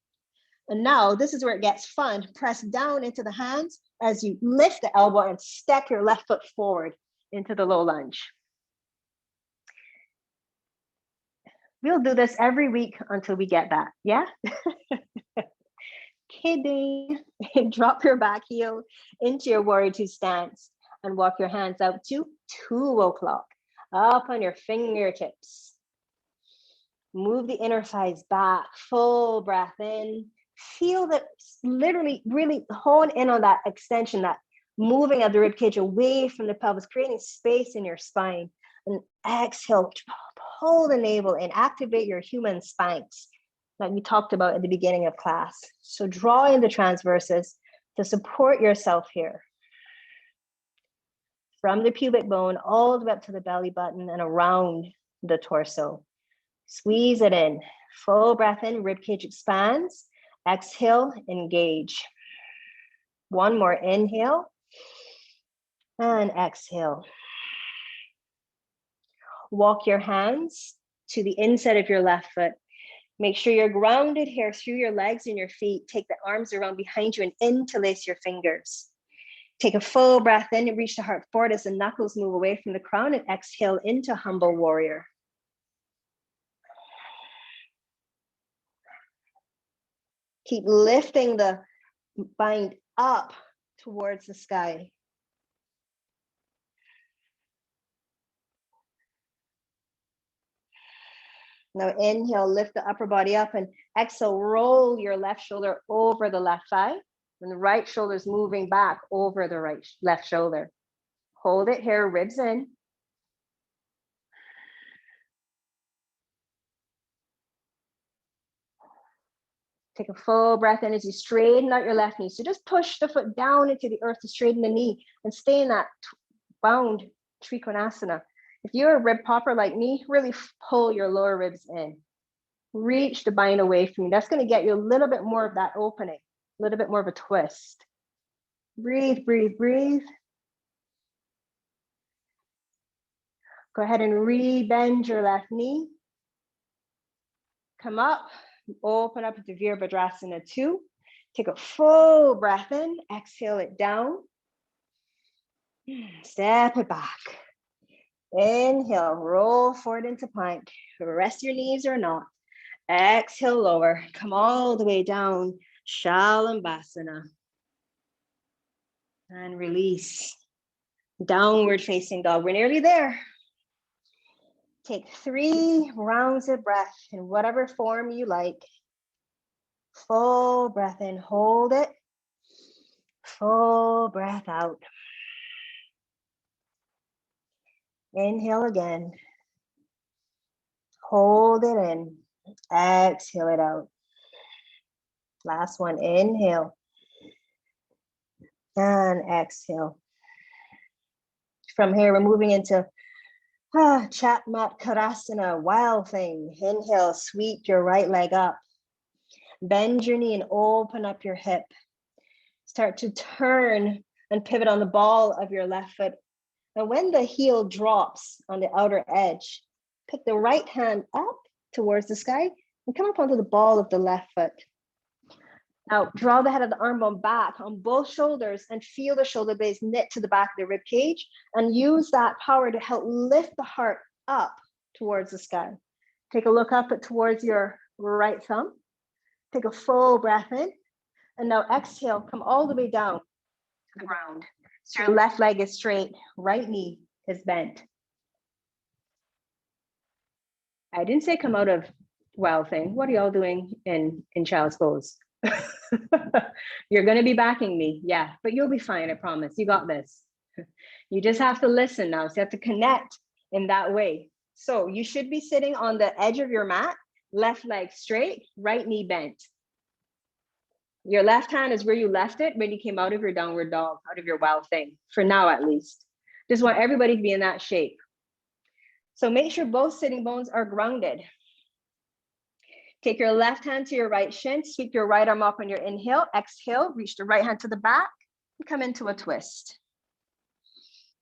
And now this is where it gets fun. Press down into the hands as you lift the elbow and step your left foot forward into the low lunge. We'll do this every week until we get that, yeah? Kidding. Drop your back heel into your warrior two stance and walk your hands out to 2 o'clock. Up on your fingertips. Move the inner thighs back, full breath in. Feel that, literally really hone in on that extension, that moving of the rib cage away from the pelvis, creating space in your spine. And exhale, pull the navel and activate your human spines that we talked about at the beginning of class. So draw in the transverses to support yourself here. From the pubic bone all the way up to the belly button and around the torso. Squeeze it in. Full breath in, rib cage expands. Exhale, engage. One more inhale and exhale. Walk your hands to the inside of your left foot. Make sure you're grounded here through your legs and your feet. Take the arms around behind you and interlace your fingers. Take a full breath in and reach the heart forward as the knuckles move away from the crown, and exhale into humble warrior. Keep lifting the bind up towards the sky. Now inhale, lift the upper body up, and exhale, roll your left shoulder over the left thigh, and the right shoulder is moving back over the left shoulder. Hold it here, ribs in. Take a full breath in as you straighten out your left knee. So just push the foot down into the earth to straighten the knee and stay in that bound Trikonasana. If you're a rib popper like me, really pull your lower ribs in. Reach the bind away from you. That's going to get you a little bit more of that opening, a little bit more of a twist. Breathe, breathe, breathe. Go ahead and re-bend your left knee. Come up, open up into Virabhadrasana 2. Take a full breath in, exhale it down. Step it back. Inhale, roll forward into plank. Rest your knees or not. Exhale, lower. Come all the way down. Shalambhasana. And release. Downward facing dog. We're nearly there. Take 3 rounds of breath in whatever form you like. Full breath in, hold it. Full breath out. Inhale again. Hold it in. Exhale it out. Last one, inhale. And exhale. From here, we're moving into Chatmatkarasana, wild thing. Inhale, sweep your right leg up. Bend your knee and open up your hip. Start to turn and pivot on the ball of your left foot. And when the heel drops on the outer edge, pick the right hand up towards the sky and come up onto the ball of the left foot. Now, draw the head of the arm bone back on both shoulders and feel the shoulder blades knit to the back of the rib cage, and use that power to help lift the heart up towards the sky. Take a look up towards your right thumb. Take a full breath in, and now exhale, come all the way down to the ground. So your left leg is straight, right knee is bent. I didn't say come out of wild thing. What are y'all doing in child's pose? You're going to be backing me. Yeah, but you'll be fine. I promise. You got this. You just have to listen now. So you have to connect in that way. So you should be sitting on the edge of your mat, left leg straight, right knee bent. Your left hand is where you left it when you came out of your downward dog, out of your wild thing, for now at least. Just want everybody to be in that shape. So make sure both sitting bones are grounded. Take your left hand to your right shin, sweep your right arm up on your inhale, exhale, reach the right hand to the back, and come into a twist.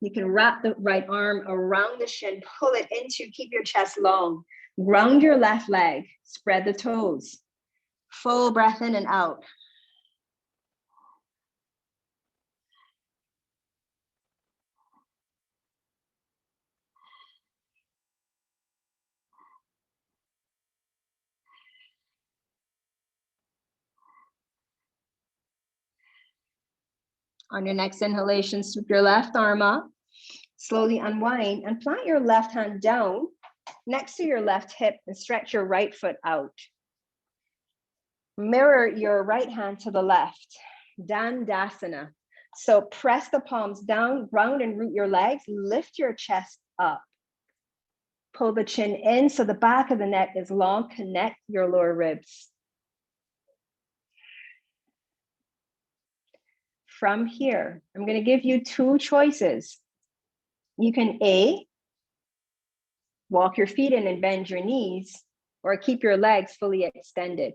You can wrap the right arm around the shin, pull it into, keep your chest long. Ground your left leg, spread the toes. Full breath in and out. On your next inhalation, sweep your left arm up, slowly unwind and plant your left hand down next to your left hip and stretch your right foot out. Mirror your right hand to the left, Dandasana. So press the palms down, ground and root your legs, lift your chest up. Pull the chin in so the back of the neck is long, connect your lower ribs. From here, I'm going to give you 2 choices. You can A, walk your feet in and bend your knees, or keep your legs fully extended.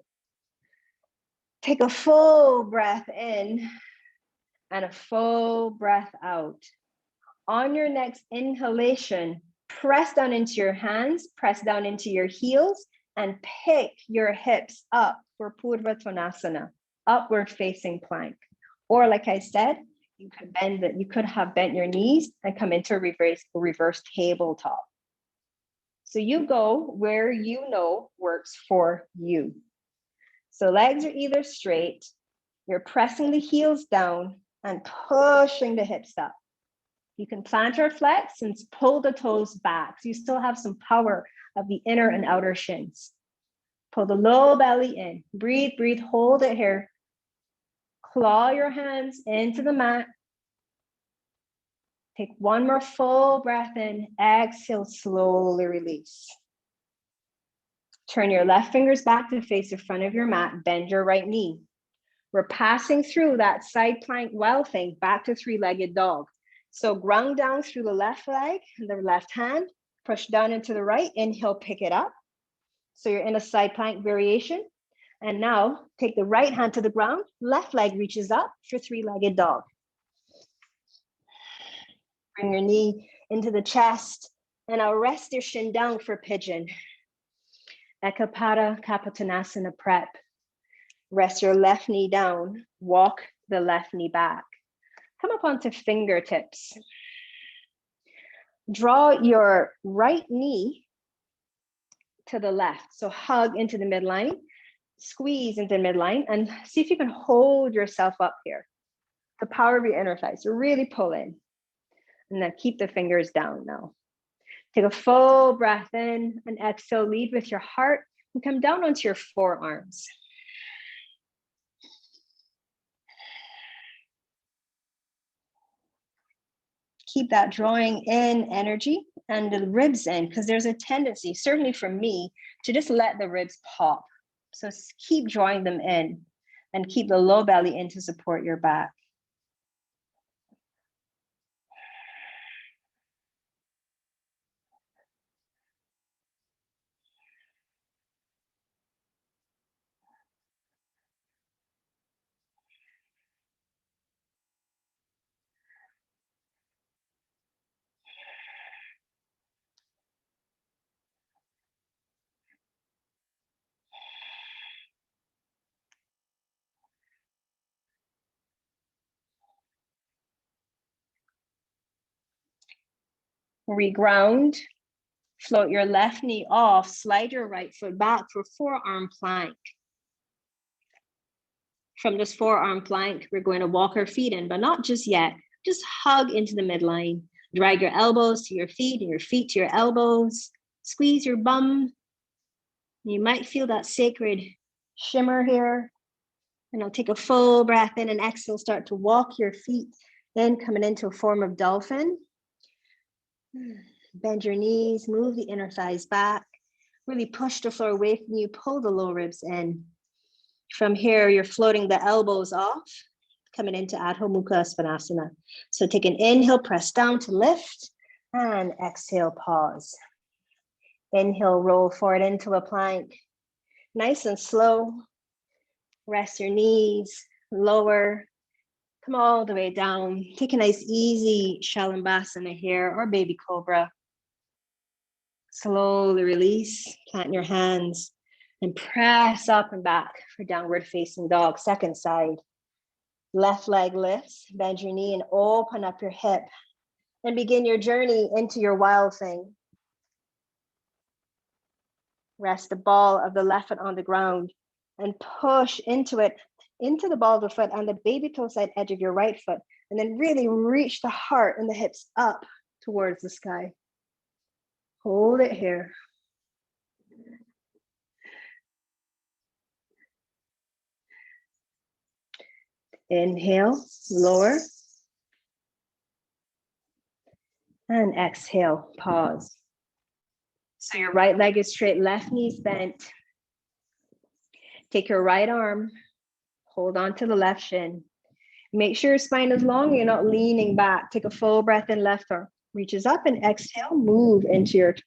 Take a full breath in and a full breath out. On your next inhalation, press down into your hands, press down into your heels, and pick your hips up for Purvottanasana, upward facing plank. Or like I said, you could have bent your knees and come into a reverse tabletop. So you go where you know works for you. So legs are either straight, you're pressing the heels down and pushing the hips up. You can plant or flex and pull the toes back. So you still have some power of the inner and outer shins. Pull the low belly in. Breathe, breathe, hold it here. Claw your hands into the mat. Take one more full breath in. Exhale, slowly release. Turn your left fingers back to face the front of your mat. Bend your right knee. We're passing through that side plank well thing back to three-legged dog. So ground down through the left leg, the left hand, push down into the right, inhale, pick it up. So you're in a side plank variation. And now take the right hand to the ground, left leg reaches up for three-legged dog. Bring your knee into the chest and now rest your shin down for pigeon. Ekapada Kapottanasana prep. Rest your left knee down, walk the left knee back. Come up onto fingertips. Draw your right knee to the left. So hug into the midline, squeeze into the midline, and see if you can hold yourself up here. The power of your inner thighs. So really pull in. And then keep the fingers down now. Take a full breath in and exhale, lead with your heart and come down onto your forearms. Keep that drawing in energy and the ribs in, because there's a tendency, certainly for me, to just let the ribs pop. So keep drawing them in and keep the low belly in to support your back. Reground, float your left knee off, slide your right foot back for forearm plank. From this forearm plank, we're going to walk our feet in, but not just yet. Just hug into the midline. Drag your elbows to your feet and your feet to your elbows. Squeeze your bum. You might feel that sacred shimmer here. And I'll take a full breath in and exhale, start to walk your feet in, coming into a form of dolphin. Bend your knees, move the inner thighs back. Really push the floor away from you, pull the low ribs in. From here, you're floating the elbows off, coming into Adho Mukha Svanasana. So take an inhale, press down to lift, and exhale, pause. Inhale, roll forward into a plank. Nice and slow. Rest your knees, lower. Come all the way down. Take a nice, easy Shalambhasana here, or baby cobra. Slowly release, plant your hands, and press up and back for downward facing dog. Second side. Left leg lifts, bend your knee and open up your hip. And begin your journey into your wild thing. Rest the ball of the left foot on the ground and push into it, into the ball of the foot on the baby toe side edge of your right foot. And then really reach the heart and the hips up towards the sky. Hold it here. Inhale, lower. And exhale, pause. So your right leg is straight, left knee's bent. Take your right arm, hold on to the left shin. Make sure your spine is long, you're not leaning back. Take a full breath in, left arm reaches up, and exhale, move into your twist.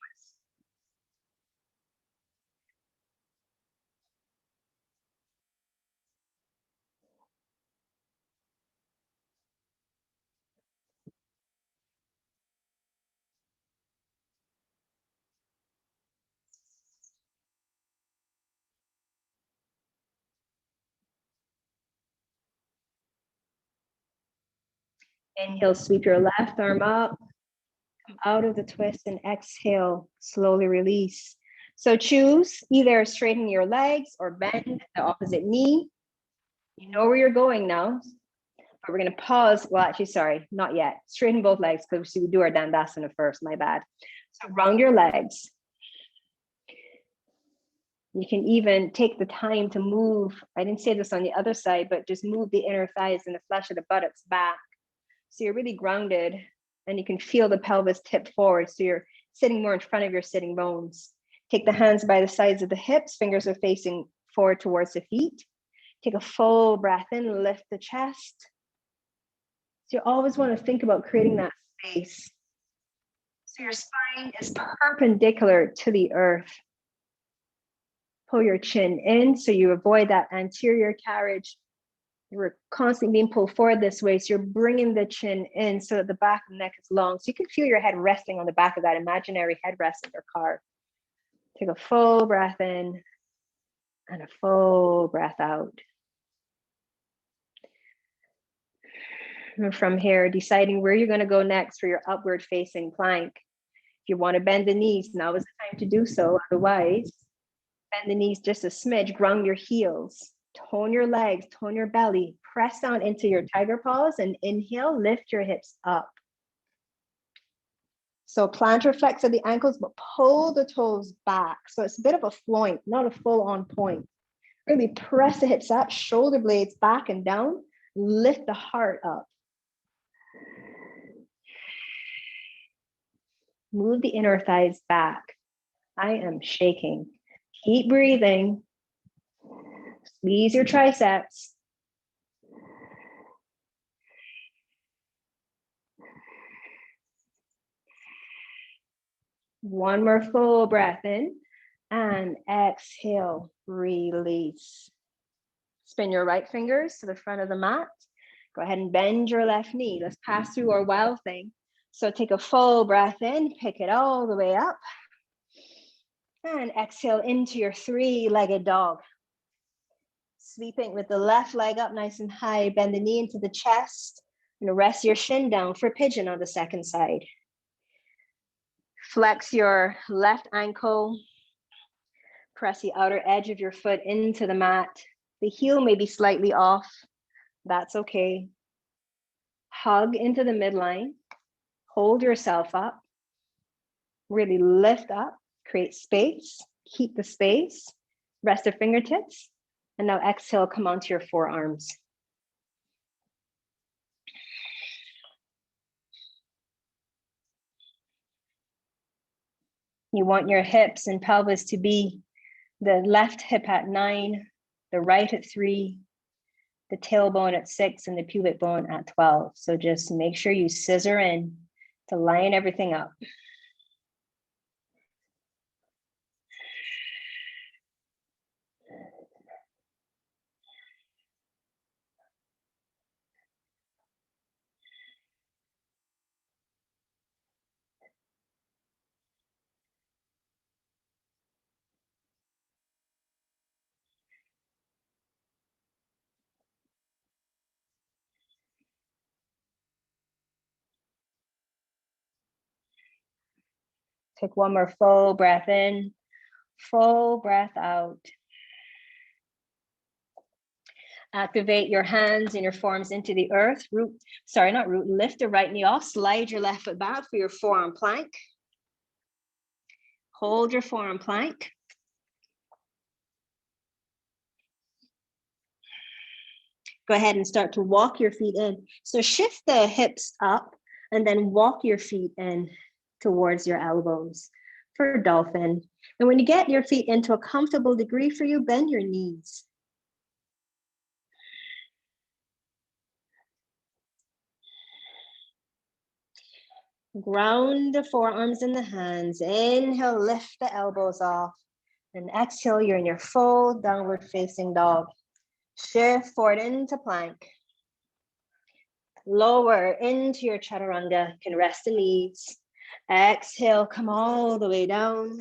Inhale, sweep your left arm up, come out of the twist, and exhale, slowly release. So choose either straighten your legs or bend the opposite knee. You know where you're going now, but we're going to pause. Well, actually, sorry, not yet. Straighten both legs because we do our Dandasana first, my bad. So round your legs. You can even take the time to move. I didn't say this on the other side, but just move the inner thighs and the flesh of the buttocks back. So you're really grounded and you can feel the pelvis tip forward. So you're sitting more in front of your sitting bones. Take the hands by the sides of the hips, fingers are facing forward towards the feet. Take a full breath in, lift the chest. So you always want to think about creating that space. So your spine is perpendicular to the earth. Pull your chin in so you avoid that anterior carriage. You're constantly being pulled forward this way. So you're bringing the chin in so that the back of the neck is long. So you can feel your head resting on the back of that imaginary headrest in your car. Take a full breath in and a full breath out. And from here, deciding where you're going to go next for your upward facing plank. If you want to bend the knees, now is the time to do so. Otherwise, bend the knees just a smidge, ground your heels, tone your legs, tone your belly, press down into your tiger paws and inhale, lift your hips up. So plantar flex of the ankles, but pull the toes back. So it's a bit of a floint, not a full on point. Really press the hips up, shoulder blades back and down, lift the heart up. Move the inner thighs back. I am shaking. Keep breathing. Squeeze your triceps. One more full breath in and exhale, release. Spin your right fingers to the front of the mat. Go ahead and bend your left knee. Let's pass through our wild thing. So take a full breath in, pick it all the way up. And exhale into your three-legged dog. Sleeping with the left leg up nice and high, bend the knee into the chest. And rest your shin down for pigeon on the second side. Flex your left ankle. Press the outer edge of your foot into the mat. The heel may be slightly off. That's okay. Hug into the midline. Hold yourself up. Really lift up. Create space. Keep the space. Rest the fingertips. And now exhale, come onto your forearms. You want your hips and pelvis to be the left hip at 9, the right at 3, the tailbone at 6, and the pubic bone at 12. So just make sure you scissor in to line everything up. Take one more full breath in, full breath out. Activate your hands and your forearms into the earth. Lift the right knee off, slide your left foot back for your forearm plank. Hold your forearm plank. Go ahead and start to walk your feet in. So shift the hips up and then walk your feet in towards your elbows for dolphin. And when you get your feet into a comfortable degree for you, bend your knees. Ground the forearms and the hands. Inhale, lift the elbows off. And exhale, you're in your full downward facing dog. Shift forward into plank. Lower into your chaturanga. You can rest the knees. Exhale, come all the way down.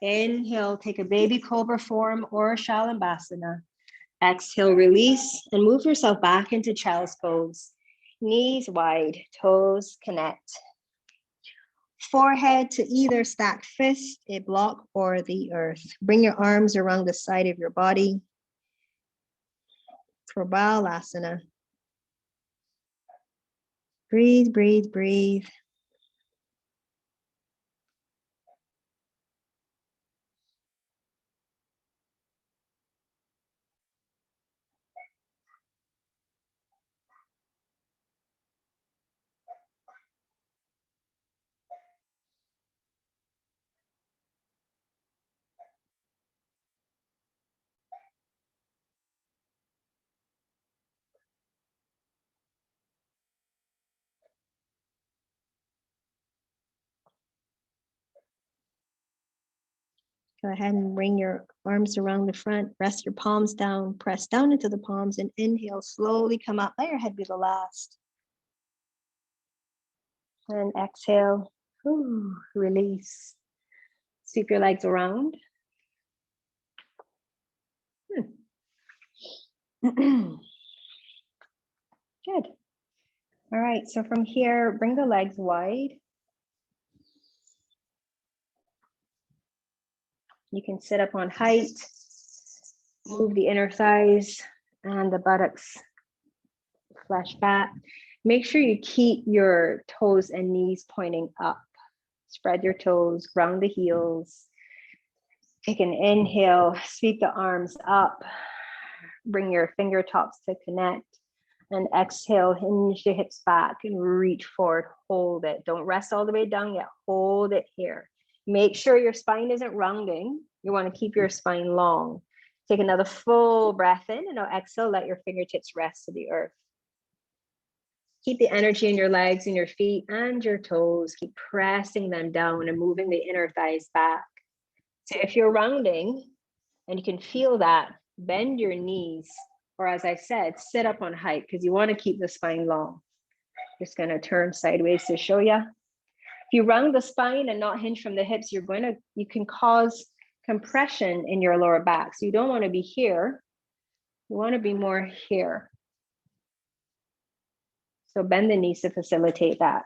Inhale, take a baby cobra form or Shalabhasana. Exhale, release and move yourself back into child's pose. Knees wide, toes connect. Forehead to either stacked fist, a block, or the earth. Bring your arms around the side of your body. Purvottanasana. Breathe, breathe, breathe. Go ahead and bring your arms around the front. Rest your palms down. Press down into the palms and inhale. Slowly come up. Let your head be the last. And exhale. Ooh, release. Sweep your legs around. Good. All right. So from here, bring the legs wide. You can sit up on height, move the inner thighs and the buttocks, flesh back. Make sure you keep your toes and knees pointing up. Spread your toes, ground the heels. Take an inhale, sweep the arms up. Bring your fingertips to connect. And exhale, hinge the hips back and reach forward, hold it. Don't rest all the way down yet, hold it here. Make sure your spine isn't rounding. You want to keep your spine long. Take another full breath in and now exhale, let your fingertips rest to the earth. Keep the energy in your legs and your feet and your toes. Keep pressing them down and moving the inner thighs back. So if you're rounding and you can feel that, bend your knees, or as I said, sit up on height because you want to keep the spine long. Just going to turn sideways to show you. If you round the spine and not hinge from the hips, you can cause compression in your lower back. So you don't want to be here. You want to be more here. So bend the knees to facilitate that.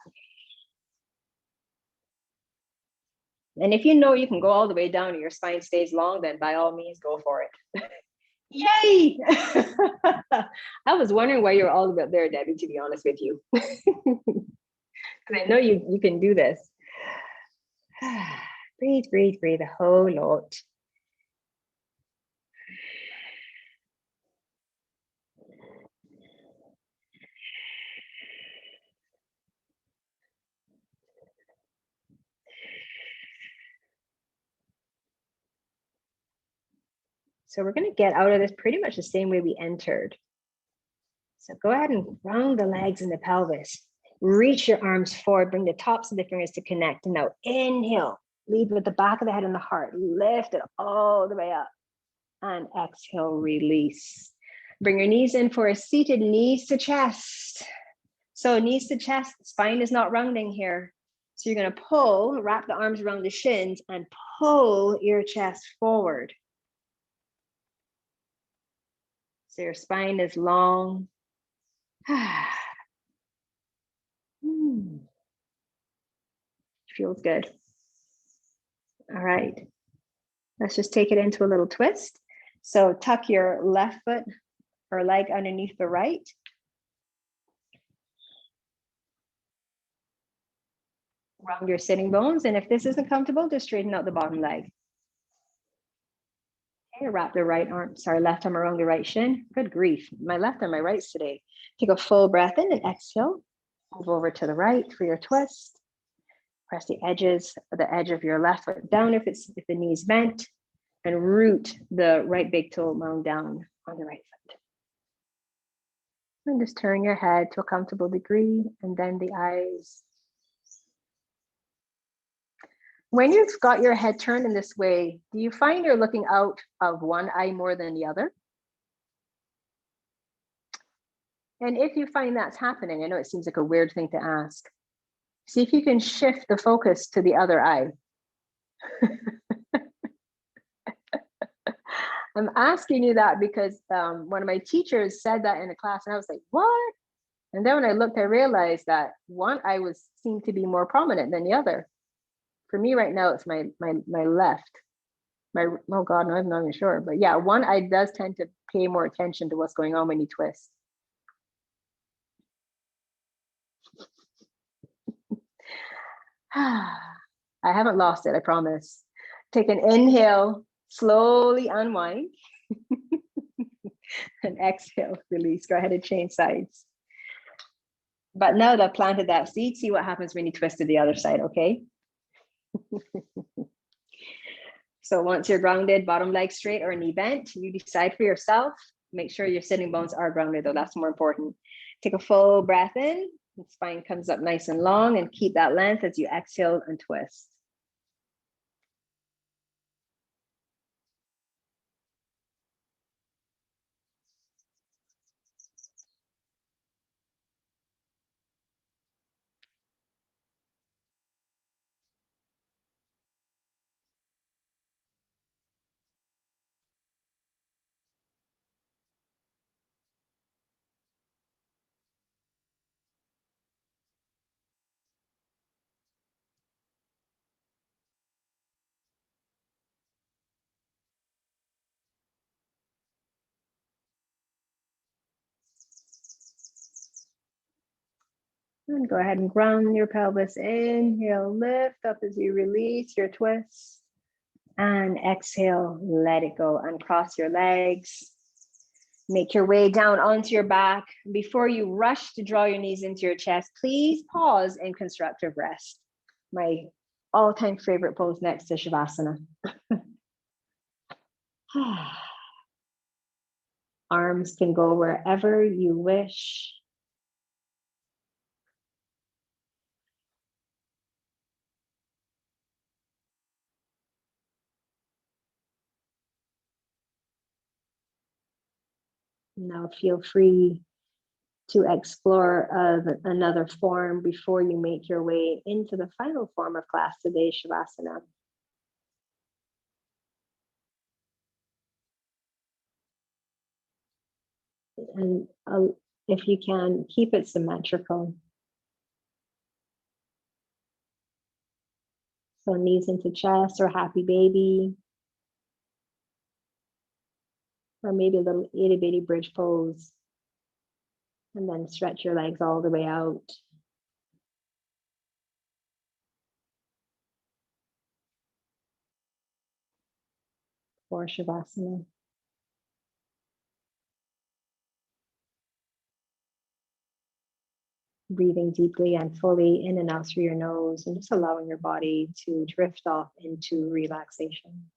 And if you know you can go all the way down and your spine stays long, then by all means, go for it. Yay! I was wondering why you're all the way up there, Debbie, to be honest with you. Because I know you can do this. Breathe, breathe, breathe a whole lot. So we're going to get out of this pretty much the same way we entered. So go ahead and round the legs and the pelvis. Reach your arms forward, bring the tops of the fingers to connect. And now inhale, lead with the back of the head and the heart. Lift it all the way up. And exhale, release. Bring your knees in for a seated knees to chest. So knees to chest, spine is not rounding here. So you're going to pull, wrap the arms around the shins and pull your chest forward. So your spine is long. Feels good. All right. Let's just take it into a little twist. So tuck your left foot or leg underneath the right. Round your sitting bones. And if this isn't comfortable, just straighten out the bottom leg. Okay, wrap the left arm around the right shin. Good grief. My left and my right's today. Take a full breath in and exhale. Move over to the right for your twist. Press the edge of your left foot down if the knee's bent, and root the right big toe mound down on the right foot. And just turn your head to a comfortable degree and then the eyes. When you've got your head turned in this way, do you find you're looking out of one eye more than the other? And if you find that's happening, I know it seems like a weird thing to ask. See if you can shift the focus to the other eye. I'm asking you that because one of my teachers said that in a class and I was like, what? And then when I looked, I realized that one eye seemed to be more prominent than the other. For me right now, it's my left. Oh God, no, I'm not even sure. But yeah, one eye does tend to pay more attention to what's going on when you twist. I haven't lost it, I promise. Take an inhale, slowly unwind. And exhale, release. Go ahead and change sides. But now that I've planted that seed, see what happens when you twist to the other side, okay? So once you're grounded, bottom leg straight or knee bent, you decide for yourself. Make sure your sitting bones are grounded, though. That's more important. Take a full breath in. The spine comes up nice and long, and keep that length as you exhale and twist. And go ahead and ground your pelvis. Inhale, lift up as you release your twist. And exhale, let it go. Uncross your legs. Make your way down onto your back. Before you rush to draw your knees into your chest, please pause in constructive rest. My all-time favorite pose next to Shavasana. Arms can go wherever you wish. Now feel free to explore another form before you make your way into the final form of class today, Shavasana. And if you can, keep it symmetrical. So knees into chest or happy baby. Or maybe a little itty bitty bridge pose. And then stretch your legs all the way out. For Shavasana. Breathing deeply and fully in and out through your nose, and just allowing your body to drift off into relaxation.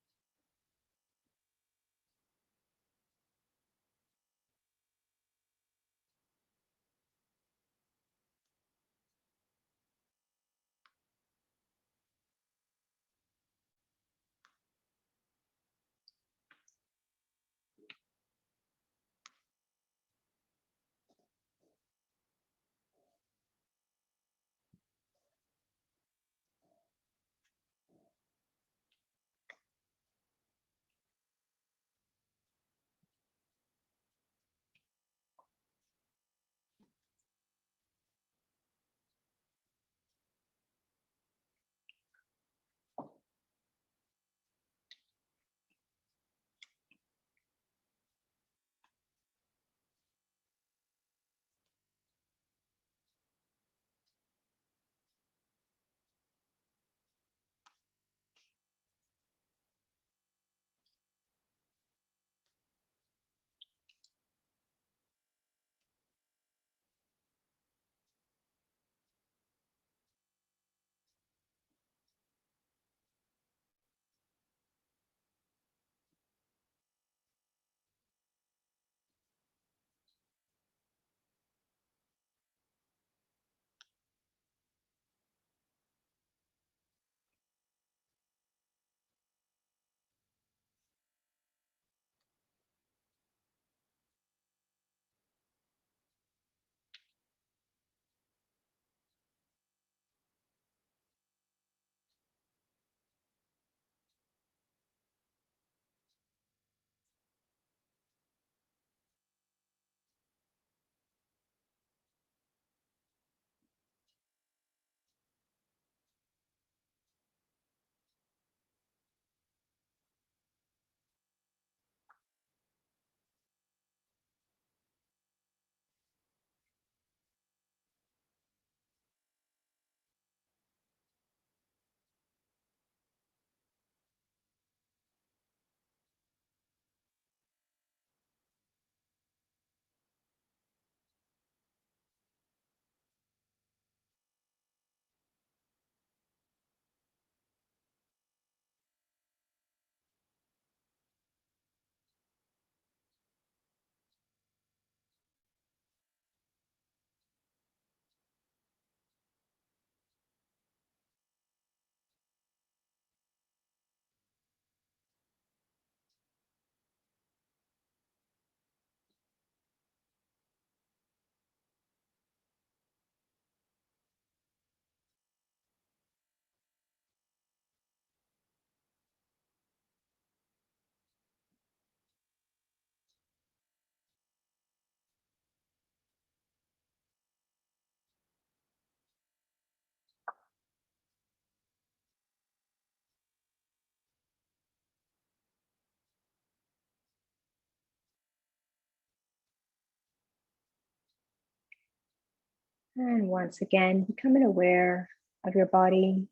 And once again, becoming aware of your body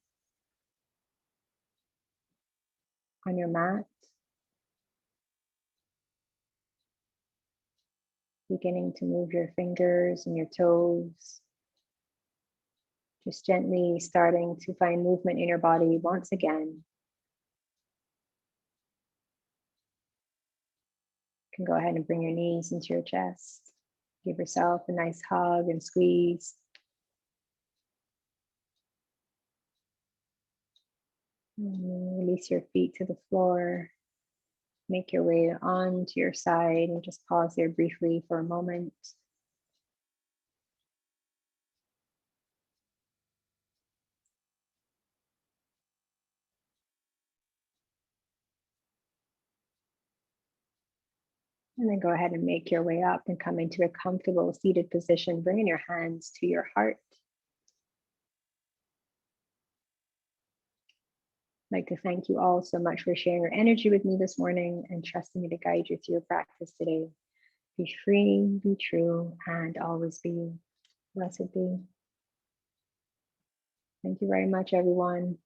on your mat. Beginning to move your fingers and your toes. Just gently starting to find movement in your body once again. You can go ahead and bring your knees into your chest. Give yourself a nice hug and squeeze. And release your feet to the floor. Make your way onto your side and just pause there briefly for a moment. And then go ahead and make your way up and come into a comfortable seated position, bringing your hands to your heart. I'd like to thank you all so much for sharing your energy with me this morning and trusting me to guide you through your practice today. Be free, be true, and always be. Blessed be. Thank you very much, everyone.